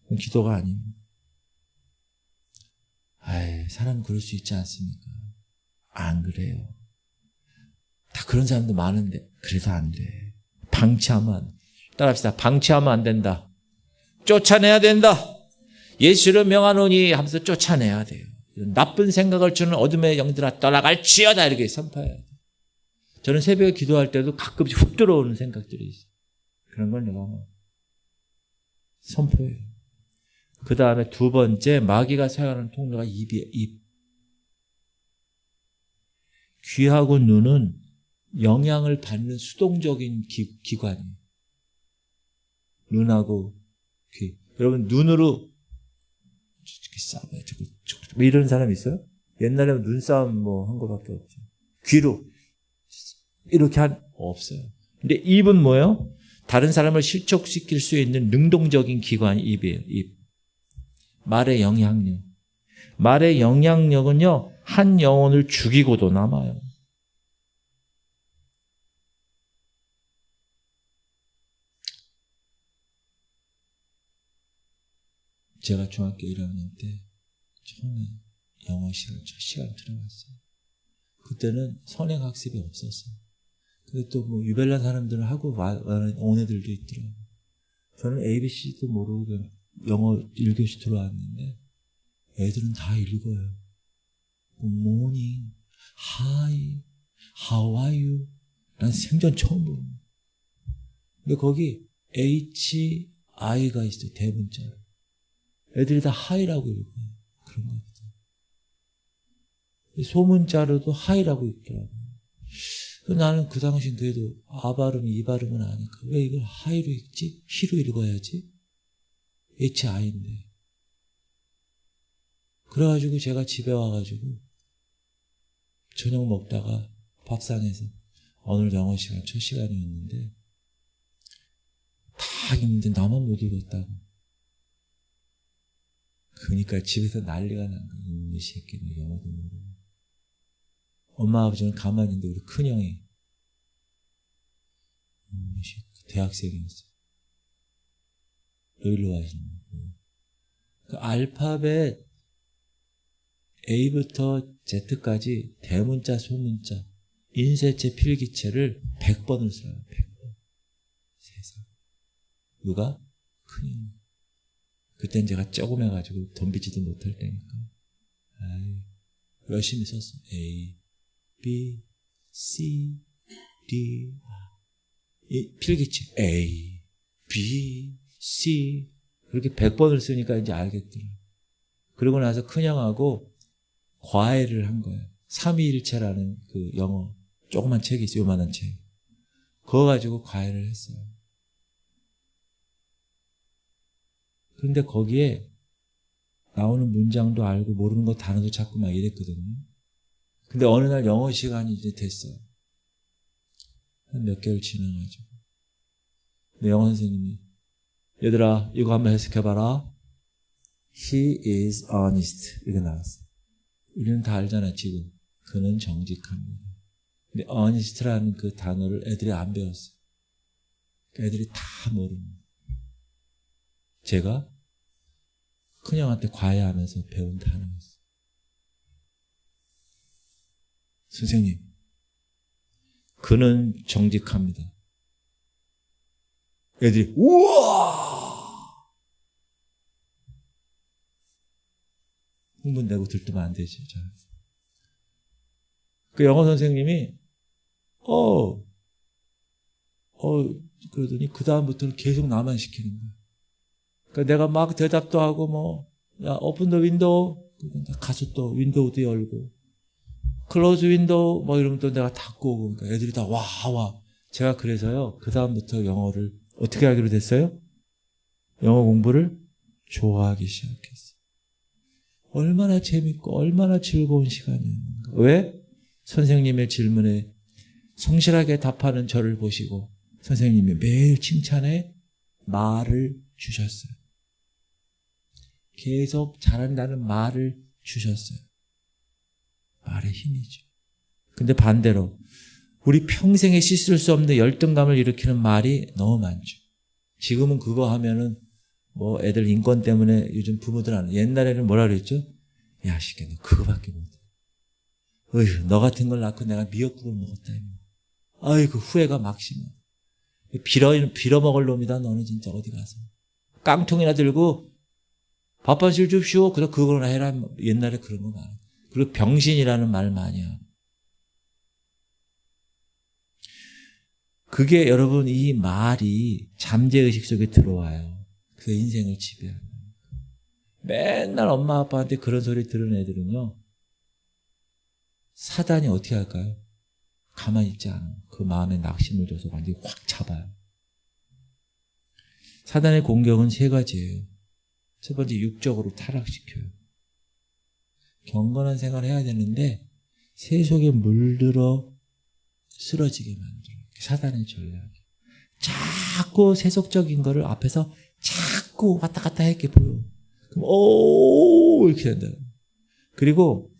그건 기도가 아닙니다. 사람은 그럴 수 있지 않습니까? 안 그래요. 다 그런 사람도 많은데 그래도 안 돼. 방치하면 안 돼. 따라합시다. 방치하면 안 된다. 쫓아내야 된다. 예수를 명하노니 하면서 쫓아내야 돼요. 이런 나쁜 생각을 주는 어둠의 영들아 떠나갈지어다 이렇게 선포해야 돼요. 저는 새벽에 기도할 때도 가끔씩 훅 들어오는 생각들이 있어요. 그런 걸 내가 선포해요. 그 다음에 두 번째 마귀가 사용하는 통로가 입이에요. 입. 귀하고 눈은 영향을 받는 수동적인 기관이에요. 눈하고 귀. 여러분 눈으로 싸워요. 뭐 이런 사람 있어요? 옛날에는 눈싸움 한 거밖에 없죠. 귀로 이렇게 없어요. 근데 입은 뭐예요? 다른 사람을 실족시킬 수 있는 능동적인 기관이 입이에요. 입. 말의 영향력. 말의 영향력은요, 한 영혼을 죽이고도 남아요. 제가 중학교 1학년 때 처음에 영어 시간 첫 시간 들어갔어요. 그때는 선행학습이 없었어요. 근데 또 유별난 사람들은 하고 온 애들도 있더라고요. 저는 ABC도 모르고 그냥 영어 1교시 들어왔는데 애들은 다 읽어요. Good morning, hi, how are you? 난 생전 처음 보는. 근데 거기 H-I가 있어요. 대문자로. 애들이 다 하이라고 읽어요. 그런 겁니다. 소문자로도 하이라고 읽더라고요. 나는 그 당시 그래도 아 발음이 이 발음은 아니까 왜 이걸 하이로 읽지? 히로 읽어야지? H-I인데. 그래가지고 제가 집에 와가지고 저녁 먹다가 밥상에서 오늘 영어 시간 첫 시간이었는데 다 읽는데 나만 못 읽었다고. 그러니까 집에서 난리가 난 거야. 이 새끼는 영어도 모르고. 엄마 아버지는 가만히 있는데 우리 큰형이 대학생이었어. 여기로 와시는 거예요. 그 알파벳 A부터 Z까지 대문자, 소문자, 인쇄체, 필기체를 100번을 써요. 100번. 세상. 누가? 큰형. 그땐 제가 조금해가지고 덤비지도 못할 때니까. 열심히 썼어. A, B, C, D. 이 필기체 A, B, C. 그렇게 100번을 쓰니까 이제 알겠더라. 그러고 나서 큰형하고 과외를 한 거예요. 321체라는 그 영어 조그만 책이 있어요. 요만한 책. 그거 가지고 과외를 했어요. 근데 거기에 나오는 문장도 알고 모르는 거 단어도 찾고 막 이랬거든요. 근데 어느 날 영어 시간이 이제 됐어요. 한 몇 개월 지나가지고. 근데 영어 선생님이 얘들아 이거 한번 해석해봐라. He is honest. 이렇게 나왔어요. 우리는 다 알잖아 지금. 그는 정직합니다. 근데 honest라는 그 단어를 애들이 안 배웠어요. 애들이 다 모르는 거예요. 제가 큰형한테 과외하면서 배운 단어였어요. 선생님, 그는 정직합니다. 애들이 우와! 흥분되고 들뜨면 안 되지. 그 영어 선생님이 그러더니 그 다음부터는 계속 나만 시키는 거야. 그러니까 내가 막 대답도 하고 야 오픈 더 윈도우 가서 또 윈도우도 열고 클로즈 윈도우 이러면 또 내가 닫고 오고 그러니까 애들이 다 와. 제가 그래서요 그 다음부터 영어를 어떻게 하기로 됐어요? 영어 공부를 좋아하기 시작했어요. 얼마나 재밌고 얼마나 즐거운 시간이었는가. 왜? 선생님의 질문에 성실하게 답하는 저를 보시고 선생님이 매일 칭찬에 말을 주셨어요. 계속 잘한다는 말을 주셨어요. 말의 힘이죠. 근데 반대로 우리 평생에 씻을 수 없는 열등감을 일으키는 말이 너무 많죠. 지금은 그거 하면은 애들 인권 때문에 요즘 부모들 안 해요. 옛날에는 뭐라 그랬죠? 야, 시끼, 너 그거밖에 못해. 어휴, 너 같은 걸 낳고 내가 미역국을 먹었다. 아이고, 후회가 막심해. 빌어먹을 놈이다, 너는 진짜 어디 가서. 깡통이나 들고 밥 한 술 줍시오. 그래서 그거나 해라. 옛날에 그런 거 많아. 그리고 병신이라는 말 많이 하고. 그게 여러분 이 말이 잠재의식 속에 들어와요. 그 인생을 지배하는. 맨날 엄마 아빠한테 그런 소리 들은 애들은요. 사단이 어떻게 할까요? 가만히 있지 않아요. 그 마음에 낙심을 줘서 완전히 확 잡아요. 사단의 공격은 세 가지예요. 첫 번째 육적으로 타락시켜요. 경건한 생활을 해야 되는데 새 속에 물들어 쓰러지게 만들어요. 사단의 전략이. 자꾸 세속적인 거를 앞에서 자꾸 왔다 갔다 했게 보여. 그럼 이렇게 된다. 그리고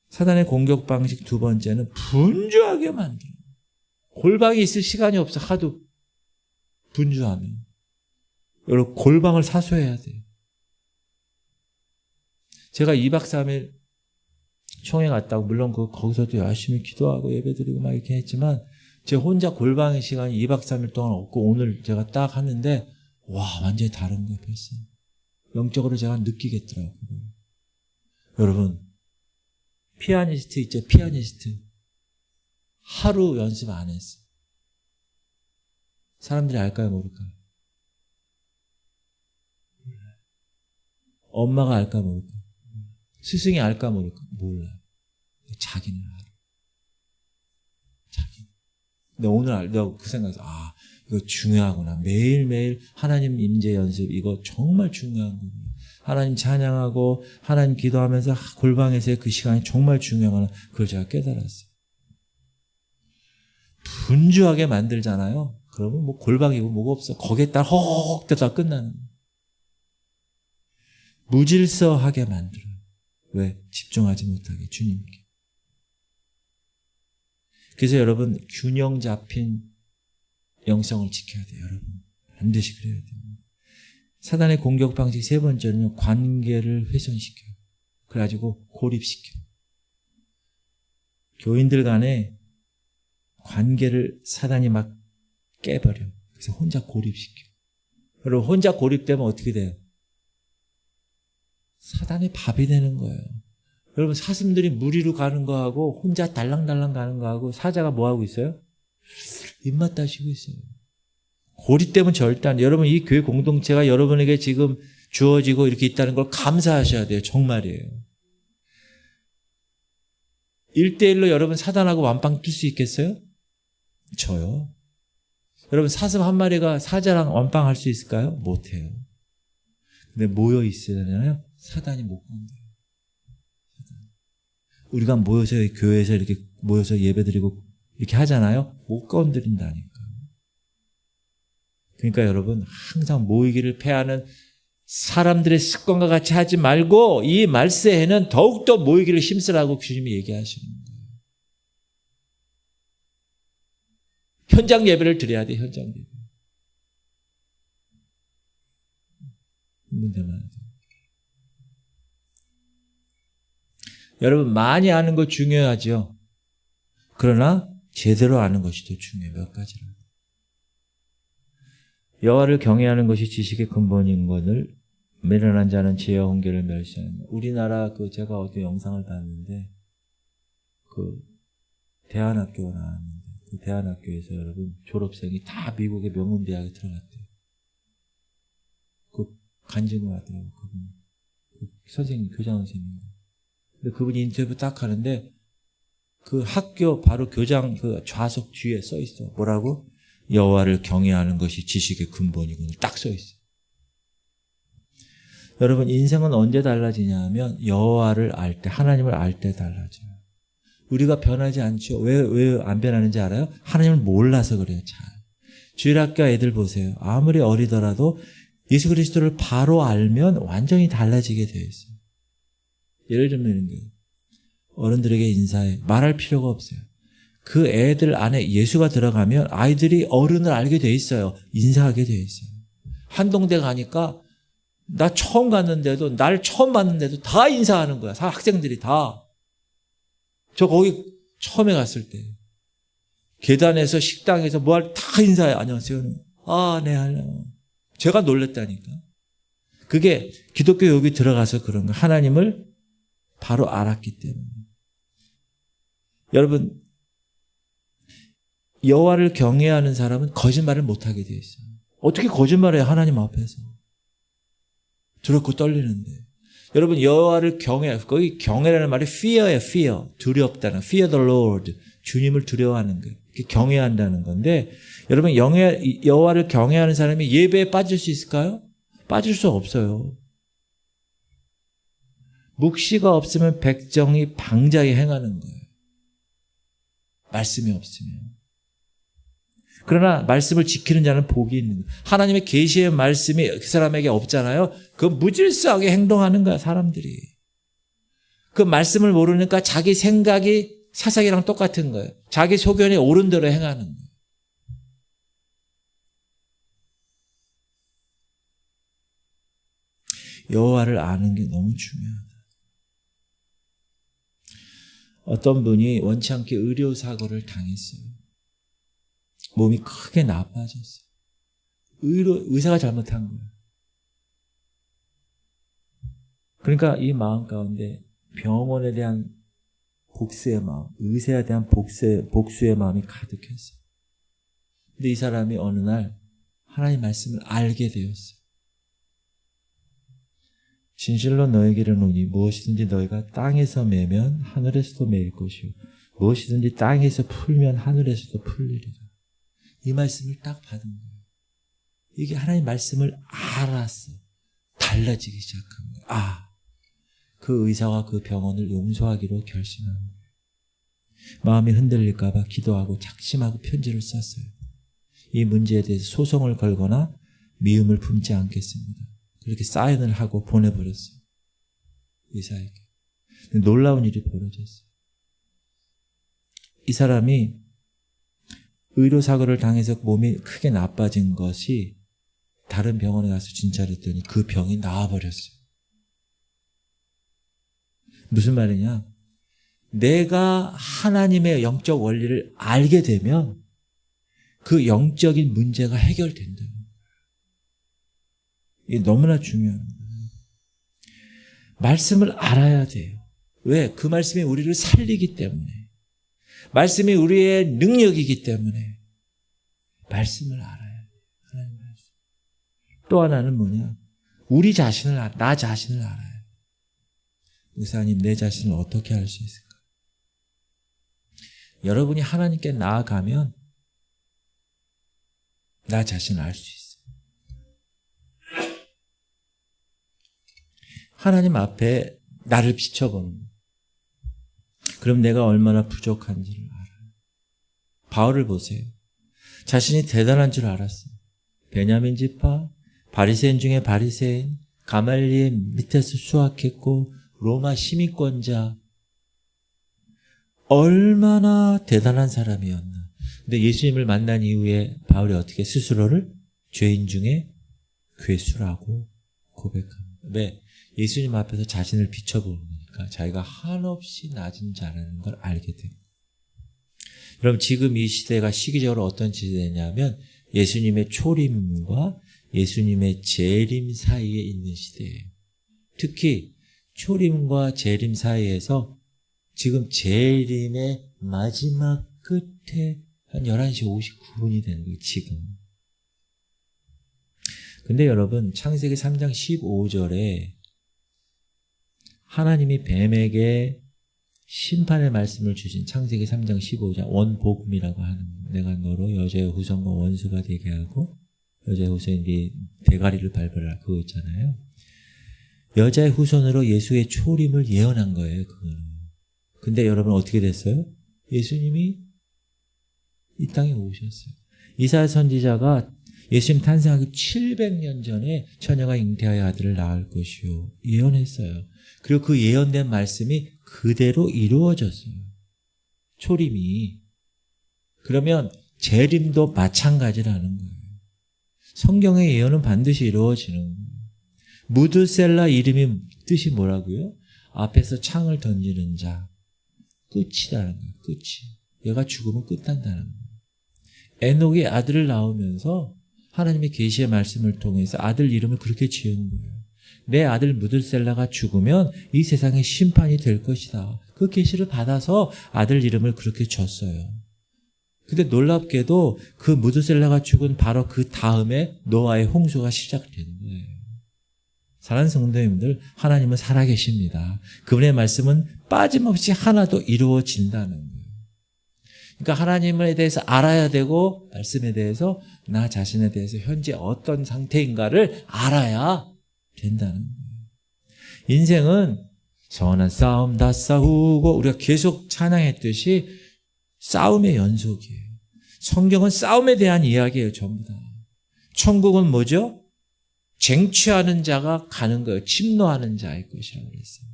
사단의 공격 방식 두 번째는 분주하게 만들어요. 골방에 있을 시간이 없어. 하도 분주하면. 여러분 골방을 사수해야 돼요. 제가 2박 3일 총회 갔다고 물론 거기서도 열심히 기도하고 예배드리고 막 이렇게 했지만 제 혼자 골방의 시간이 2박 3일 동안 없고 오늘 제가 딱 하는데 와 완전히 다른 거예요. 벌써. 영적으로 제가 느끼겠더라고요. 여러분 피아니스트 있죠? 피아니스트 하루 연습 안 했어. 사람들이 알까요? 모를까요? 엄마가 알까 모를까? 스승이 알까 모를까? 몰라요. 자기는 알아. 자기. 근데 오늘 내가 그 생각에서 이거 중요하구나. 매일매일 하나님 임재 연습 이거 정말 중요한 거구나. 하나님 찬양하고 하나님 기도하면서 골방에서의 그 시간이 정말 중요하구나. 그걸 제가 깨달았어요. 분주하게 만들잖아요. 그러면 골방이고 뭐가 없어. 거기에 따라 헉 되다 끝나는 거예요. 무질서하게 만들어요. 왜? 집중하지 못하게 주님께. 그래서 여러분 균형 잡힌 영성을 지켜야 돼요. 여러분 반드시 그래야 돼요. 사단의 공격 방식 세 번째는 관계를 훼손시켜요. 그래가지고 고립시켜요. 교인들 간에 관계를 사단이 막 깨버려. 그래서 혼자 고립시켜요. 여러분 혼자 고립되면 어떻게 돼요? 사단의 밥이 되는 거예요. 여러분 사슴들이 무리로 가는 거하고 혼자 달랑달랑 가는 거하고 사자가 뭐하고 있어요? 입맛 다시고 있어요. 고립되면 절대 안 돼요. 여러분 이 교회 공동체가 여러분에게 지금 주어지고 이렇게 있다는 걸 감사하셔야 돼요. 정말이에요. 1대1로 여러분 사단하고 완빵 뛸 수 있겠어요? 저요. 여러분 사슴 한 마리가 사자랑 완빵할 수 있을까요? 못해요. 근데 모여 있어야 되잖아요. 사단이 못 건드려요. 우리가 모여서 교회에서 이렇게 모여서 예배드리고 이렇게 하잖아요. 못 건드린다니까. 그러니까 여러분 항상 모이기를 패하는 사람들의 습관과 같이 하지 말고 이 말세에는 더욱더 모이기를 힘쓰라고 주님이 얘기하시는 거예요. 현장 예배를 드려야 돼. 현장 예배. 문제만. 여러분 많이 아는 거 중요하죠. 그러나 제대로 아는 것이 더 중요해요. 몇 가지를. 여호와를 경외하는 것이 지식의 근본인 것을 미련한 자는 지혜와 훈계를 멸시하는. 우리나라 제가 어떤 영상을 봤는데 대안학교가 나왔는데 그 대안학교에서 여러분 졸업생이 다 미국의 명문대학에 들어갔대요. 간증을 하더라고요. 그분. 선생님, 교장 선생님. 근데 그분이 인터뷰 딱 하는데 그 학교 바로 교장 좌석 뒤에 써 있어. 뭐라고? 여호와를 경외하는 것이 지식의 근본이군요. 딱 써 있어. 여러분 인생은 언제 달라지냐 하면 여호와를 알 때, 하나님을 알 때 달라져요. 우리가 변하지 않죠. 왜 안 변하는지 알아요? 하나님을 몰라서 그래요. 잘. 주일학교 애들 보세요. 아무리 어리더라도 예수 그리스도를 바로 알면 완전히 달라지게 되어 있어요. 예를 들면 이런 거예요. 어른들에게 인사해. 말할 필요가 없어요. 그 애들 안에 예수가 들어가면 아이들이 어른을 알게 돼 있어요. 인사하게 돼 있어요. 한동대 가니까 나 처음 갔는데도 날 처음 봤는데도 다 인사하는 거야. 학생들이 다. 저 거기 처음에 갔을 때 계단에서 식당에서 뭐 할 다 인사해. 안녕하세요. 아, 네, 할래요. 제가 놀랬다니까. 그게 기독교 여기 들어가서 그런 거. 하나님을 바로 알았기 때문에. 여러분 여호와를 경외하는 사람은 거짓말을 못하게 되어 있어요. 어떻게 거짓말해요? 하나님 앞에서. 두렵고 떨리는데. 여러분 여호와를 거기 경외라는 말이 fear예요. fear. 두렵다는. fear the Lord. 주님을 두려워하는 거. 경외한다는 건데 여러분 여호와를 경외하는 사람이 예배에 빠질 수 있을까요? 빠질 수 없어요. 묵시가 없으면 백정이 방자히 행하는 거예요. 말씀이 없으면. 그러나 말씀을 지키는 자는 복이 있는 거예요. 하나님의 계시의 말씀이 그 사람에게 없잖아요. 그 무질서하게 행동하는 거야, 사람들이. 그 말씀을 모르니까 자기 생각이 사사기랑 똑같은 거예요. 자기 소견이 옳은 대로 행하는 거예요. 여호와를 아는 게 너무 중요하다. 어떤 분이 원치 않게 의료사고를 당했어요. 몸이 크게 나빠졌어요. 의사가 잘못한 거예요. 그러니까 이 마음 가운데 병원에 대한 복수의 마음, 의사에 대한 복수의 마음이 가득했어요. 근데 이 사람이 어느 날 하나님 말씀을 알게 되었어요. 진실로 너에게 이르노니 무엇이든지 너희가 땅에서 매면 하늘에서도 매일 것이요 무엇이든지 땅에서 풀면 하늘에서도 풀리리라. 이 말씀을 딱 받은 거예요. 이게 하나님 말씀을 알았어. 달라지기 시작한 거예요. 그 의사와 그 병원을 용서하기로 결심한 거예요. 마음이 흔들릴까 봐 기도하고 작심하고 편지를 썼어요. 이 문제에 대해서 소송을 걸거나 미움을 품지 않겠습니다. 그렇게 사인을 하고 보내버렸어요. 의사에게. 놀라운 일이 벌어졌어요. 이 사람이 의료사고를 당해서 몸이 크게 나빠진 것이 다른 병원에 가서 진찰했더니 그 병이 나아버렸어요. 무슨 말이냐? 내가 하나님의 영적 원리를 알게 되면 그 영적인 문제가 해결된다. 이게 너무나 중요한 거예요. 말씀을 알아야 돼요. 왜? 그 말씀이 우리를 살리기 때문에. 말씀이 우리의 능력이기 때문에. 말씀을 알아야 돼요. 하나님 말씀. 또 하나는 뭐냐? 나 자신을 알아요. 목사님, 내 자신을 어떻게 알 수 있을까? 여러분이 하나님께 나아가면 나 자신을 알 수 있어요. 하나님 앞에 나를 비춰보는 거예요. 그럼 내가 얼마나 부족한지를 알아요. 바울을 보세요. 자신이 대단한 줄 알았어요. 베냐민 지파, 바리새인 중에 바리새인, 가말리엘 밑에서 수학했고 로마 시민권자, 얼마나 대단한 사람이었나. 근데 예수님을 만난 이후에 바울이 어떻게 스스로를 죄인 중에 괴수라고 고백합니다. 왜? 예수님 앞에서 자신을 비춰보니까 자기가 한없이 낮은 자라는 걸 알게 됩니다. 그럼 지금 이 시대가 시기적으로 어떤 시대냐면 예수님의 초림과 예수님의 재림 사이에 있는 시대예요. 특히 초림과 재림 사이에서 지금 재림의 마지막 끝에 한 11시 59분이 되는 거예요, 지금. 근데 여러분, 창세기 3장 15절에 하나님이 뱀에게 심판의 말씀을 주신 창세기 3장 15절, 원복음이라고 하는 거예요. 내가 너로 여자의 후손과 원수가 되게 하고 여자의 후손이 네 대가리를 밟으라, 그거 있잖아요. 여자의 후손으로 예수의 초림을 예언한 거예요, 그거는. 근데 여러분 어떻게 됐어요? 예수님이 이 땅에 오셨어요. 이사야 선지자가 예수님 탄생하기 700년 전에 처녀가 잉태하여 아들을 낳을 것이요 예언했어요. 그리고 그 예언된 말씀이 그대로 이루어졌어요. 초림이. 그러면 재림도 마찬가지라는 거예요. 성경의 예언은 반드시 이루어지는 거예요. 무드셀라 이름이 뜻이 뭐라고요? 앞에서 창을 던지는 자. 끝이라는 거예요. 끝이. 얘가 죽으면 끝난다는 거예요. 에녹이 아들을 낳으면서 하나님의 계시의 말씀을 통해서 아들 이름을 그렇게 지은 거예요. 내 아들 무드셀라가 죽으면 이 세상에 심판이 될 것이다. 그 계시를 받아서 아들 이름을 그렇게 줬어요. 근데 놀랍게도 그 무드셀라가 죽은 바로 그 다음에 노아의 홍수가 시작된 거예요. 사랑하는 성도님들, 하나님은 살아계십니다. 그분의 말씀은 빠짐없이 하나도 이루어진다는 거예요. 그러니까 하나님에 대해서 알아야 되고 말씀에 대해서 나 자신에 대해서 현재 어떤 상태인가를 알아야 된다는 거예요. 인생은 선한 싸움 다 싸우고 우리가 계속 찬양했듯이 싸움의 연속이에요. 성경은 싸움에 대한 이야기예요, 전부 다. 천국은 뭐죠? 쟁취하는 자가 가는 거예요. 침노하는 자의 것이라고 그랬어요.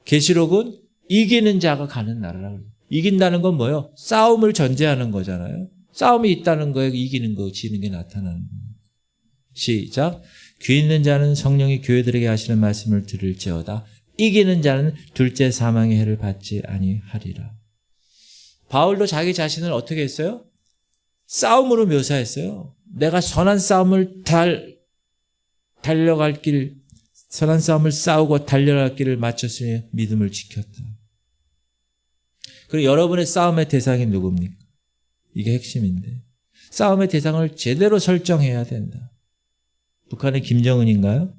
계시록은 이기는 자가 가는 나라라고 그래요. 이긴다는 건 뭐예요? 싸움을 전제하는 거잖아요. 싸움이 있다는 거예요. 이기는 거, 지는 게 나타나는 거예요. 시작. 귀 있는 자는 성령이 교회들에게 하시는 말씀을 들을지어다. 이기는 자는 둘째 사망의 해를 받지 아니하리라. 바울도 자기 자신을 어떻게 했어요? 싸움으로 묘사했어요. 내가 선한 싸움을 달려갈 길, 선한 싸움을 싸우고 달려갈 길을 마쳤으니 믿음을 지켰다. 그리고 여러분의 싸움의 대상이 누굽니까? 이게 핵심인데. 싸움의 대상을 제대로 설정해야 된다. 북한의 김정은인가요?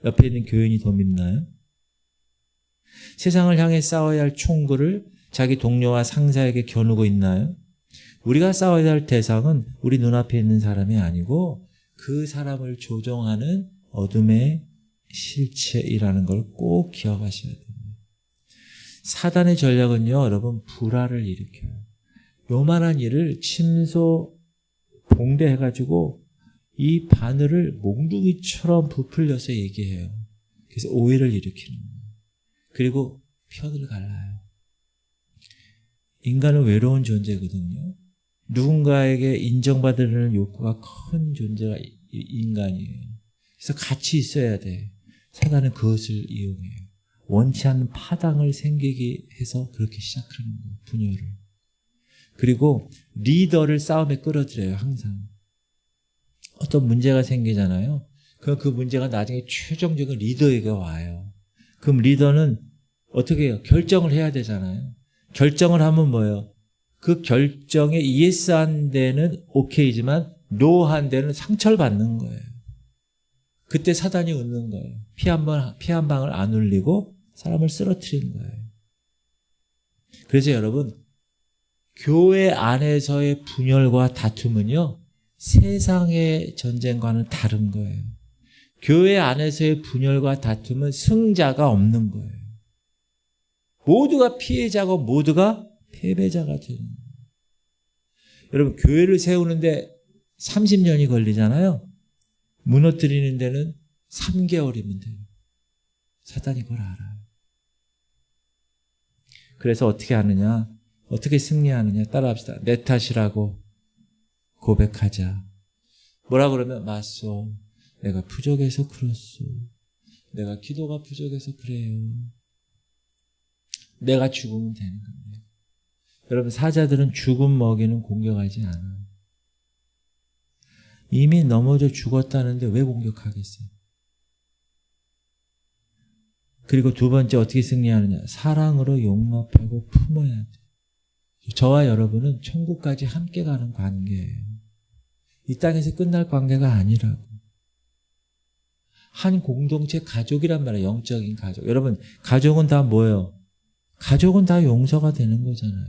옆에 있는 교인이 더 밉나요? 세상을 향해 싸워야 할 총구를 자기 동료와 상사에게 겨누고 있나요? 우리가 싸워야 할 대상은 우리 눈앞에 있는 사람이 아니고 그 사람을 조종하는 어둠의 실체이라는 걸 꼭 기억하셔야 됩니다. 사단의 전략은요, 여러분, 불화를 일으켜요. 요만한 일을 침소 봉대해가지고 이 바늘을 몽둥이처럼 부풀려서 얘기해요. 그래서 오해를 일으키는 거예요. 그리고 편을 갈라요. 인간은 외로운 존재거든요. 누군가에게 인정받으려는 욕구가 큰 존재가 인간이에요. 그래서 같이 있어야 돼. 사단은 그것을 이용해요. 원치 않는 파당을 생기게 해서 그렇게 시작하는 거예요. 분열을. 그리고 리더를 싸움에 끌어들여요. 항상. 어떤 문제가 생기잖아요. 그 문제가 나중에 최종적인 리더에게 와요. 그럼 리더는 어떻게 해요? 결정을 해야 되잖아요. 결정을 하면 뭐예요? 그 결정에 예스한 데는 오케이지만 노한 데는 상처를 받는 거예요. 그때 사단이 웃는 거예요. 피 한 방울 안 흘리고 사람을 쓰러뜨리는 거예요. 그래서 여러분, 교회 안에서의 분열과 다툼은요, 세상의 전쟁과는 다른 거예요. 교회 안에서의 분열과 다툼은 승자가 없는 거예요. 모두가 피해자고 모두가 패배자가 되는 거예요. 여러분, 교회를 세우는데 30년이 걸리잖아요. 무너뜨리는 데는 3개월이면 돼요. 사단이 그걸 알아요. 그래서 어떻게 하느냐? 어떻게 승리하느냐? 따라합시다. 내 탓이라고 고백하자. 뭐라 그러면 맞소. 내가 부족해서 그렇소. 내가 기도가 부족해서 그래요. 내가 죽으면 되는 겁니다. 여러분, 사자들은 죽음 먹이는 공격하지 않아요. 이미 넘어져 죽었다는데 왜 공격하겠어요? 그리고 두 번째 어떻게 승리하느냐? 사랑으로 용납하고 품어야 돼요. 저와 여러분은 천국까지 함께 가는 관계예요. 이 땅에서 끝날 관계가 아니라고. 한 공동체 가족이란 말이에요. 영적인 가족. 여러분, 가족은 다 뭐예요? 가족은 다 용서가 되는 거잖아요.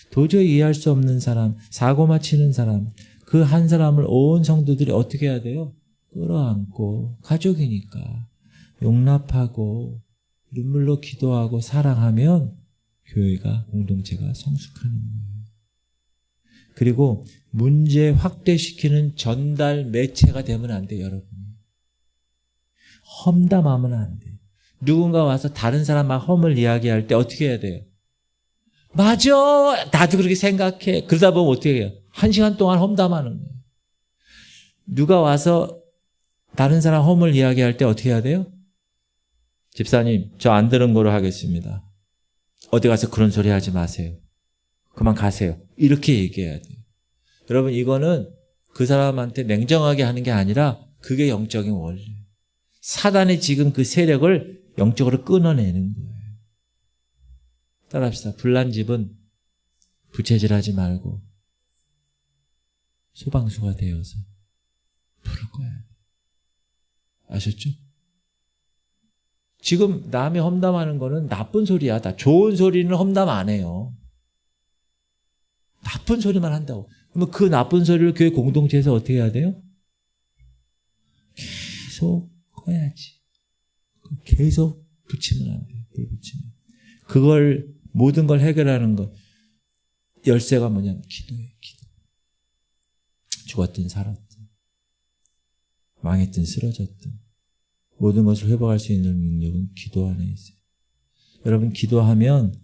도저히 이해할 수 없는 사람, 사고 맞히는 사람, 그 한 사람을 온 성도들이 어떻게 해야 돼요? 끌어안고, 가족이니까 용납하고 눈물로 기도하고 사랑하면 교회가, 공동체가 성숙하는 거예요. 그리고 문제 확대시키는 전달 매체가 되면 안 돼요, 여러분. 험담하면 안 돼요. 누군가 와서 다른 사람 막 험을 이야기할 때 어떻게 해야 돼요? 맞아! 나도 그렇게 생각해. 그러다 보면 어떻게 해요? 1시간 동안 험담하는 거예요. 누가 와서 다른 사람 험을 이야기할 때 어떻게 해야 돼요? 집사님, 저 안 들은 거로 하겠습니다. 어디 가서 그런 소리 하지 마세요. 그만 가세요. 이렇게 얘기해야 돼요. 여러분, 이거는 그 사람한테 냉정하게 하는 게 아니라 그게 영적인 원리예요. 사단이 지금 그 세력을 영적으로 끊어내는 거예요. 따라합시다. 불난 집은 부채질하지 말고 소방수가 되어서 불을 꺼야 돼요. 아셨죠? 지금 남이 험담하는 거는 나쁜 소리야. 다 좋은 소리는 험담 안 해요. 나쁜 소리만 한다고. 그러면 그 나쁜 소리를 교회 공동체에서 어떻게 해야 돼요? 계속 꺼야지. 계속 붙이면 안 돼요. 불 붙이면. 그걸, 모든 걸 해결하는 것. 열쇠가 뭐냐면 기도예요. 기도. 죽었든 살았든 망했든 쓰러졌든 모든 것을 회복할 수 있는 능력은 기도 안에 있어요. 여러분, 기도하면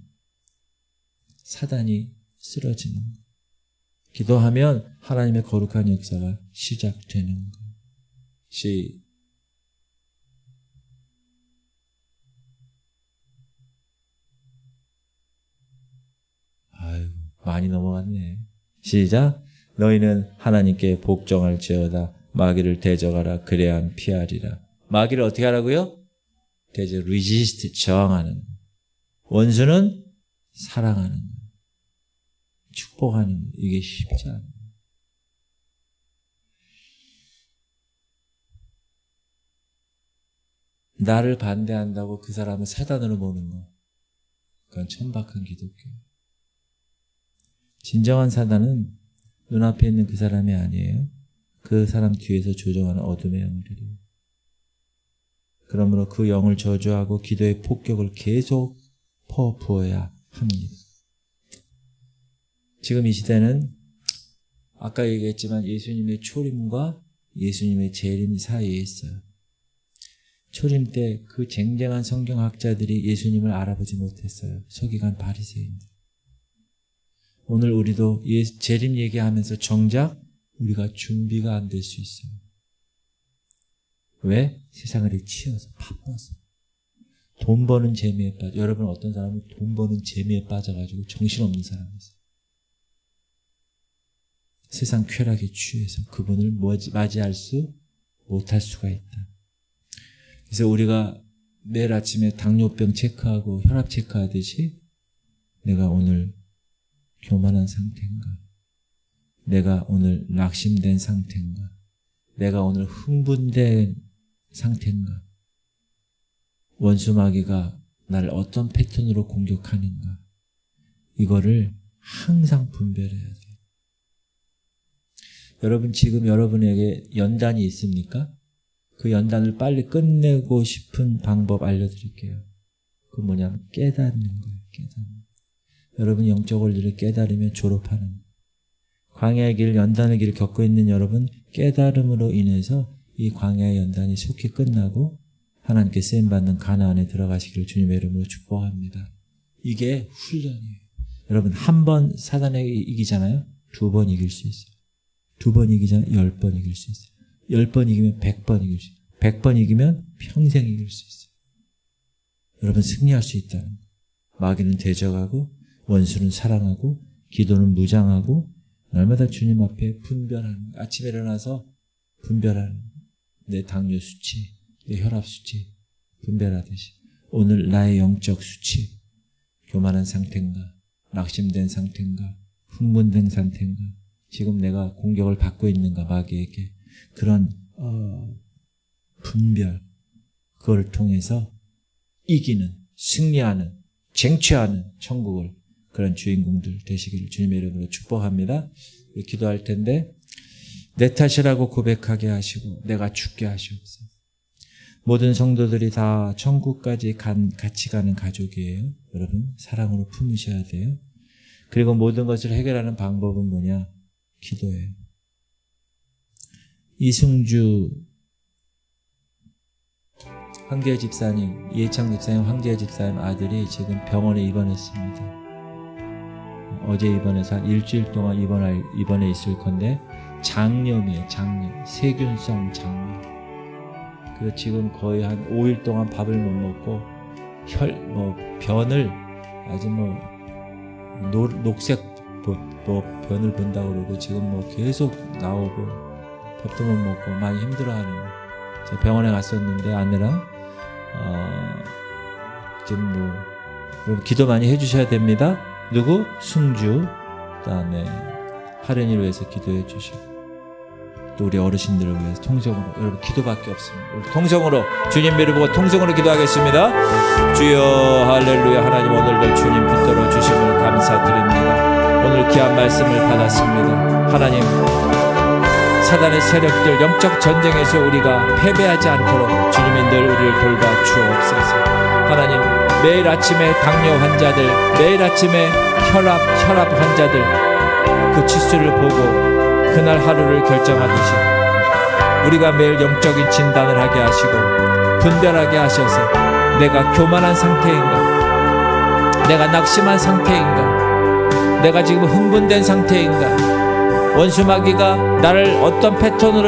사단이 쓰러지는 거예요. 기도하면 하나님의 거룩한 역사가 시작되는 거예요. 아유, 많이 넘어갔네. 시작. 너희는 하나님께 복종할지어다. 마귀를 대적하라. 그래야 피하리라. 마귀를 어떻게 하라고요? resist, 저항하는. 원수는 사랑하는. 축복하는. 이게 쉽지 않아요. 나를 반대한다고 그 사람을 사단으로 보는 거. 그건 천박한 기독교. 진정한 사단은 눈앞에 있는 그 사람이 아니에요. 그 사람 뒤에서 조종하는 어둠의 영들이에요. 그러므로 그 영을 저주하고 기도의 폭격을 계속 퍼부어야 합니다. 지금 이 시대는 아까 얘기했지만 예수님의 초림과 예수님의 재림 사이에 있어요. 초림 때 그 쟁쟁한 성경학자들이 예수님을 알아보지 못했어요. 서기관 바리새인들. 오늘 우리도 재림 얘기하면서 정작 우리가 준비가 안 될 수 있어요. 왜? 세상을 치여서 바빠서. 돈 버는 재미에 빠져. 여러분, 어떤 사람은 돈 버는 재미에 빠져가지고 정신없는 사람이 있어요. 세상 쾌락에 취해서 그분을 맞이할 수 못할 수가 있다. 그래서 우리가 매일 아침에 당뇨병 체크하고 혈압 체크하듯이 내가 오늘 교만한 상태인가? 내가 오늘 낙심된 상태인가? 내가 오늘 흥분된 상태인가? 원수 마귀가 나를 어떤 패턴으로 공격하는가? 이거를 항상 분별해야 돼요. 여러분, 지금 여러분에게 연단이 있습니까? 그 연단을 빨리 끝내고 싶은 방법 알려드릴게요. 그 뭐냐면 깨닫는 거예요. 깨닫는 거예요. 여러분 영적 원리를 깨달으면 졸업하는 거예요. 광야의 길, 연단의 길을 겪고 있는 여러분, 깨달음으로 인해서 이 광야의 연단이 속히 끝나고 하나님께 쓰임받는 가나안에 들어가시기를 주님의 이름으로 축복합니다. 이게 훈련이에요. 여러분 한 번 사단에게 이기잖아요. 2번 이길 수 있어요. 2번 이기잖아요. 10번 이길 수 있어요. 10번 이기면 100번 이길 수 있어요. 100번 이기면 평생 이길 수 있어요. 여러분 승리할 수 있다는 거예요. 마귀는 대적하고 원수는 사랑하고 기도는 무장하고 날마다 주님 앞에 분별하는 거예요. 아침에 일어나서 분별하는 거예요. 내 당뇨 수치, 내 혈압 수치 분별하듯이 오늘 나의 영적 수치 교만한 상태인가, 낙심된 상태인가, 흥분된 상태인가, 지금 내가 공격을 받고 있는가 마귀에게 그런 분별, 그걸 통해서 이기는, 승리하는, 쟁취하는 천국을 그런 주인공들 되시기를 주님의 이름으로 축복합니다. 기도할 텐데 내 탓이라고 고백하게 하시고 내가 죽게 하시옵소서. 모든 성도들이 다 천국까지 같이 가는 가족이에요. 여러분 사랑으로 품으셔야 돼요. 그리고 모든 것을 해결하는 방법은 뭐냐? 기도예요. 이승주 황재현 집사님, 이해창 집사님, 황재현 집사님 아들이 지금 병원에 입원했습니다. 어제 입원해서 한 일주일 동안 입원해 있을 건데 장염이에요. 장염, 세균성 장염. 그래서 지금 거의 한 5일 동안 밥을 못 먹고 변을 아주 녹색 변을 본다고 그러고 지금 계속 나오고 밥도 못 먹고 많이 힘들어하는 거예요. 제가 병원에 갔었는데 아내랑 지금 여러분 기도 많이 해주셔야 됩니다. 누구? 승주, 그다음에 하련이를 위해서 기도해 주시고 또 우리 어르신들을 위해서 통성으로 여러분 기도밖에 없습니다. 우리 통성으로 주님 배를 보고 통성으로 기도하겠습니다. 주여 할렐루야. 하나님 오늘도 주님 붙들어 주심을 감사드립니다. 오늘 귀한 말씀을 받았습니다. 하나님 사단의 세력들 영적 전쟁에서 우리가 패배하지 않도록 주님이 늘 우리를 돌봐 주옵소서. 하나님 매일 아침에 당뇨 환자들, 매일 아침에 혈압 환자들 그 치수를 보고 그날 하루를 결정하듯이 우리가 매일 영적인 진단을 하게 하시고 분별하게 하셔서 내가 교만한 상태인가, 내가 낙심한 상태인가, 내가 지금 흥분된 상태인가, 원수 마귀가 나를 어떤 패턴으로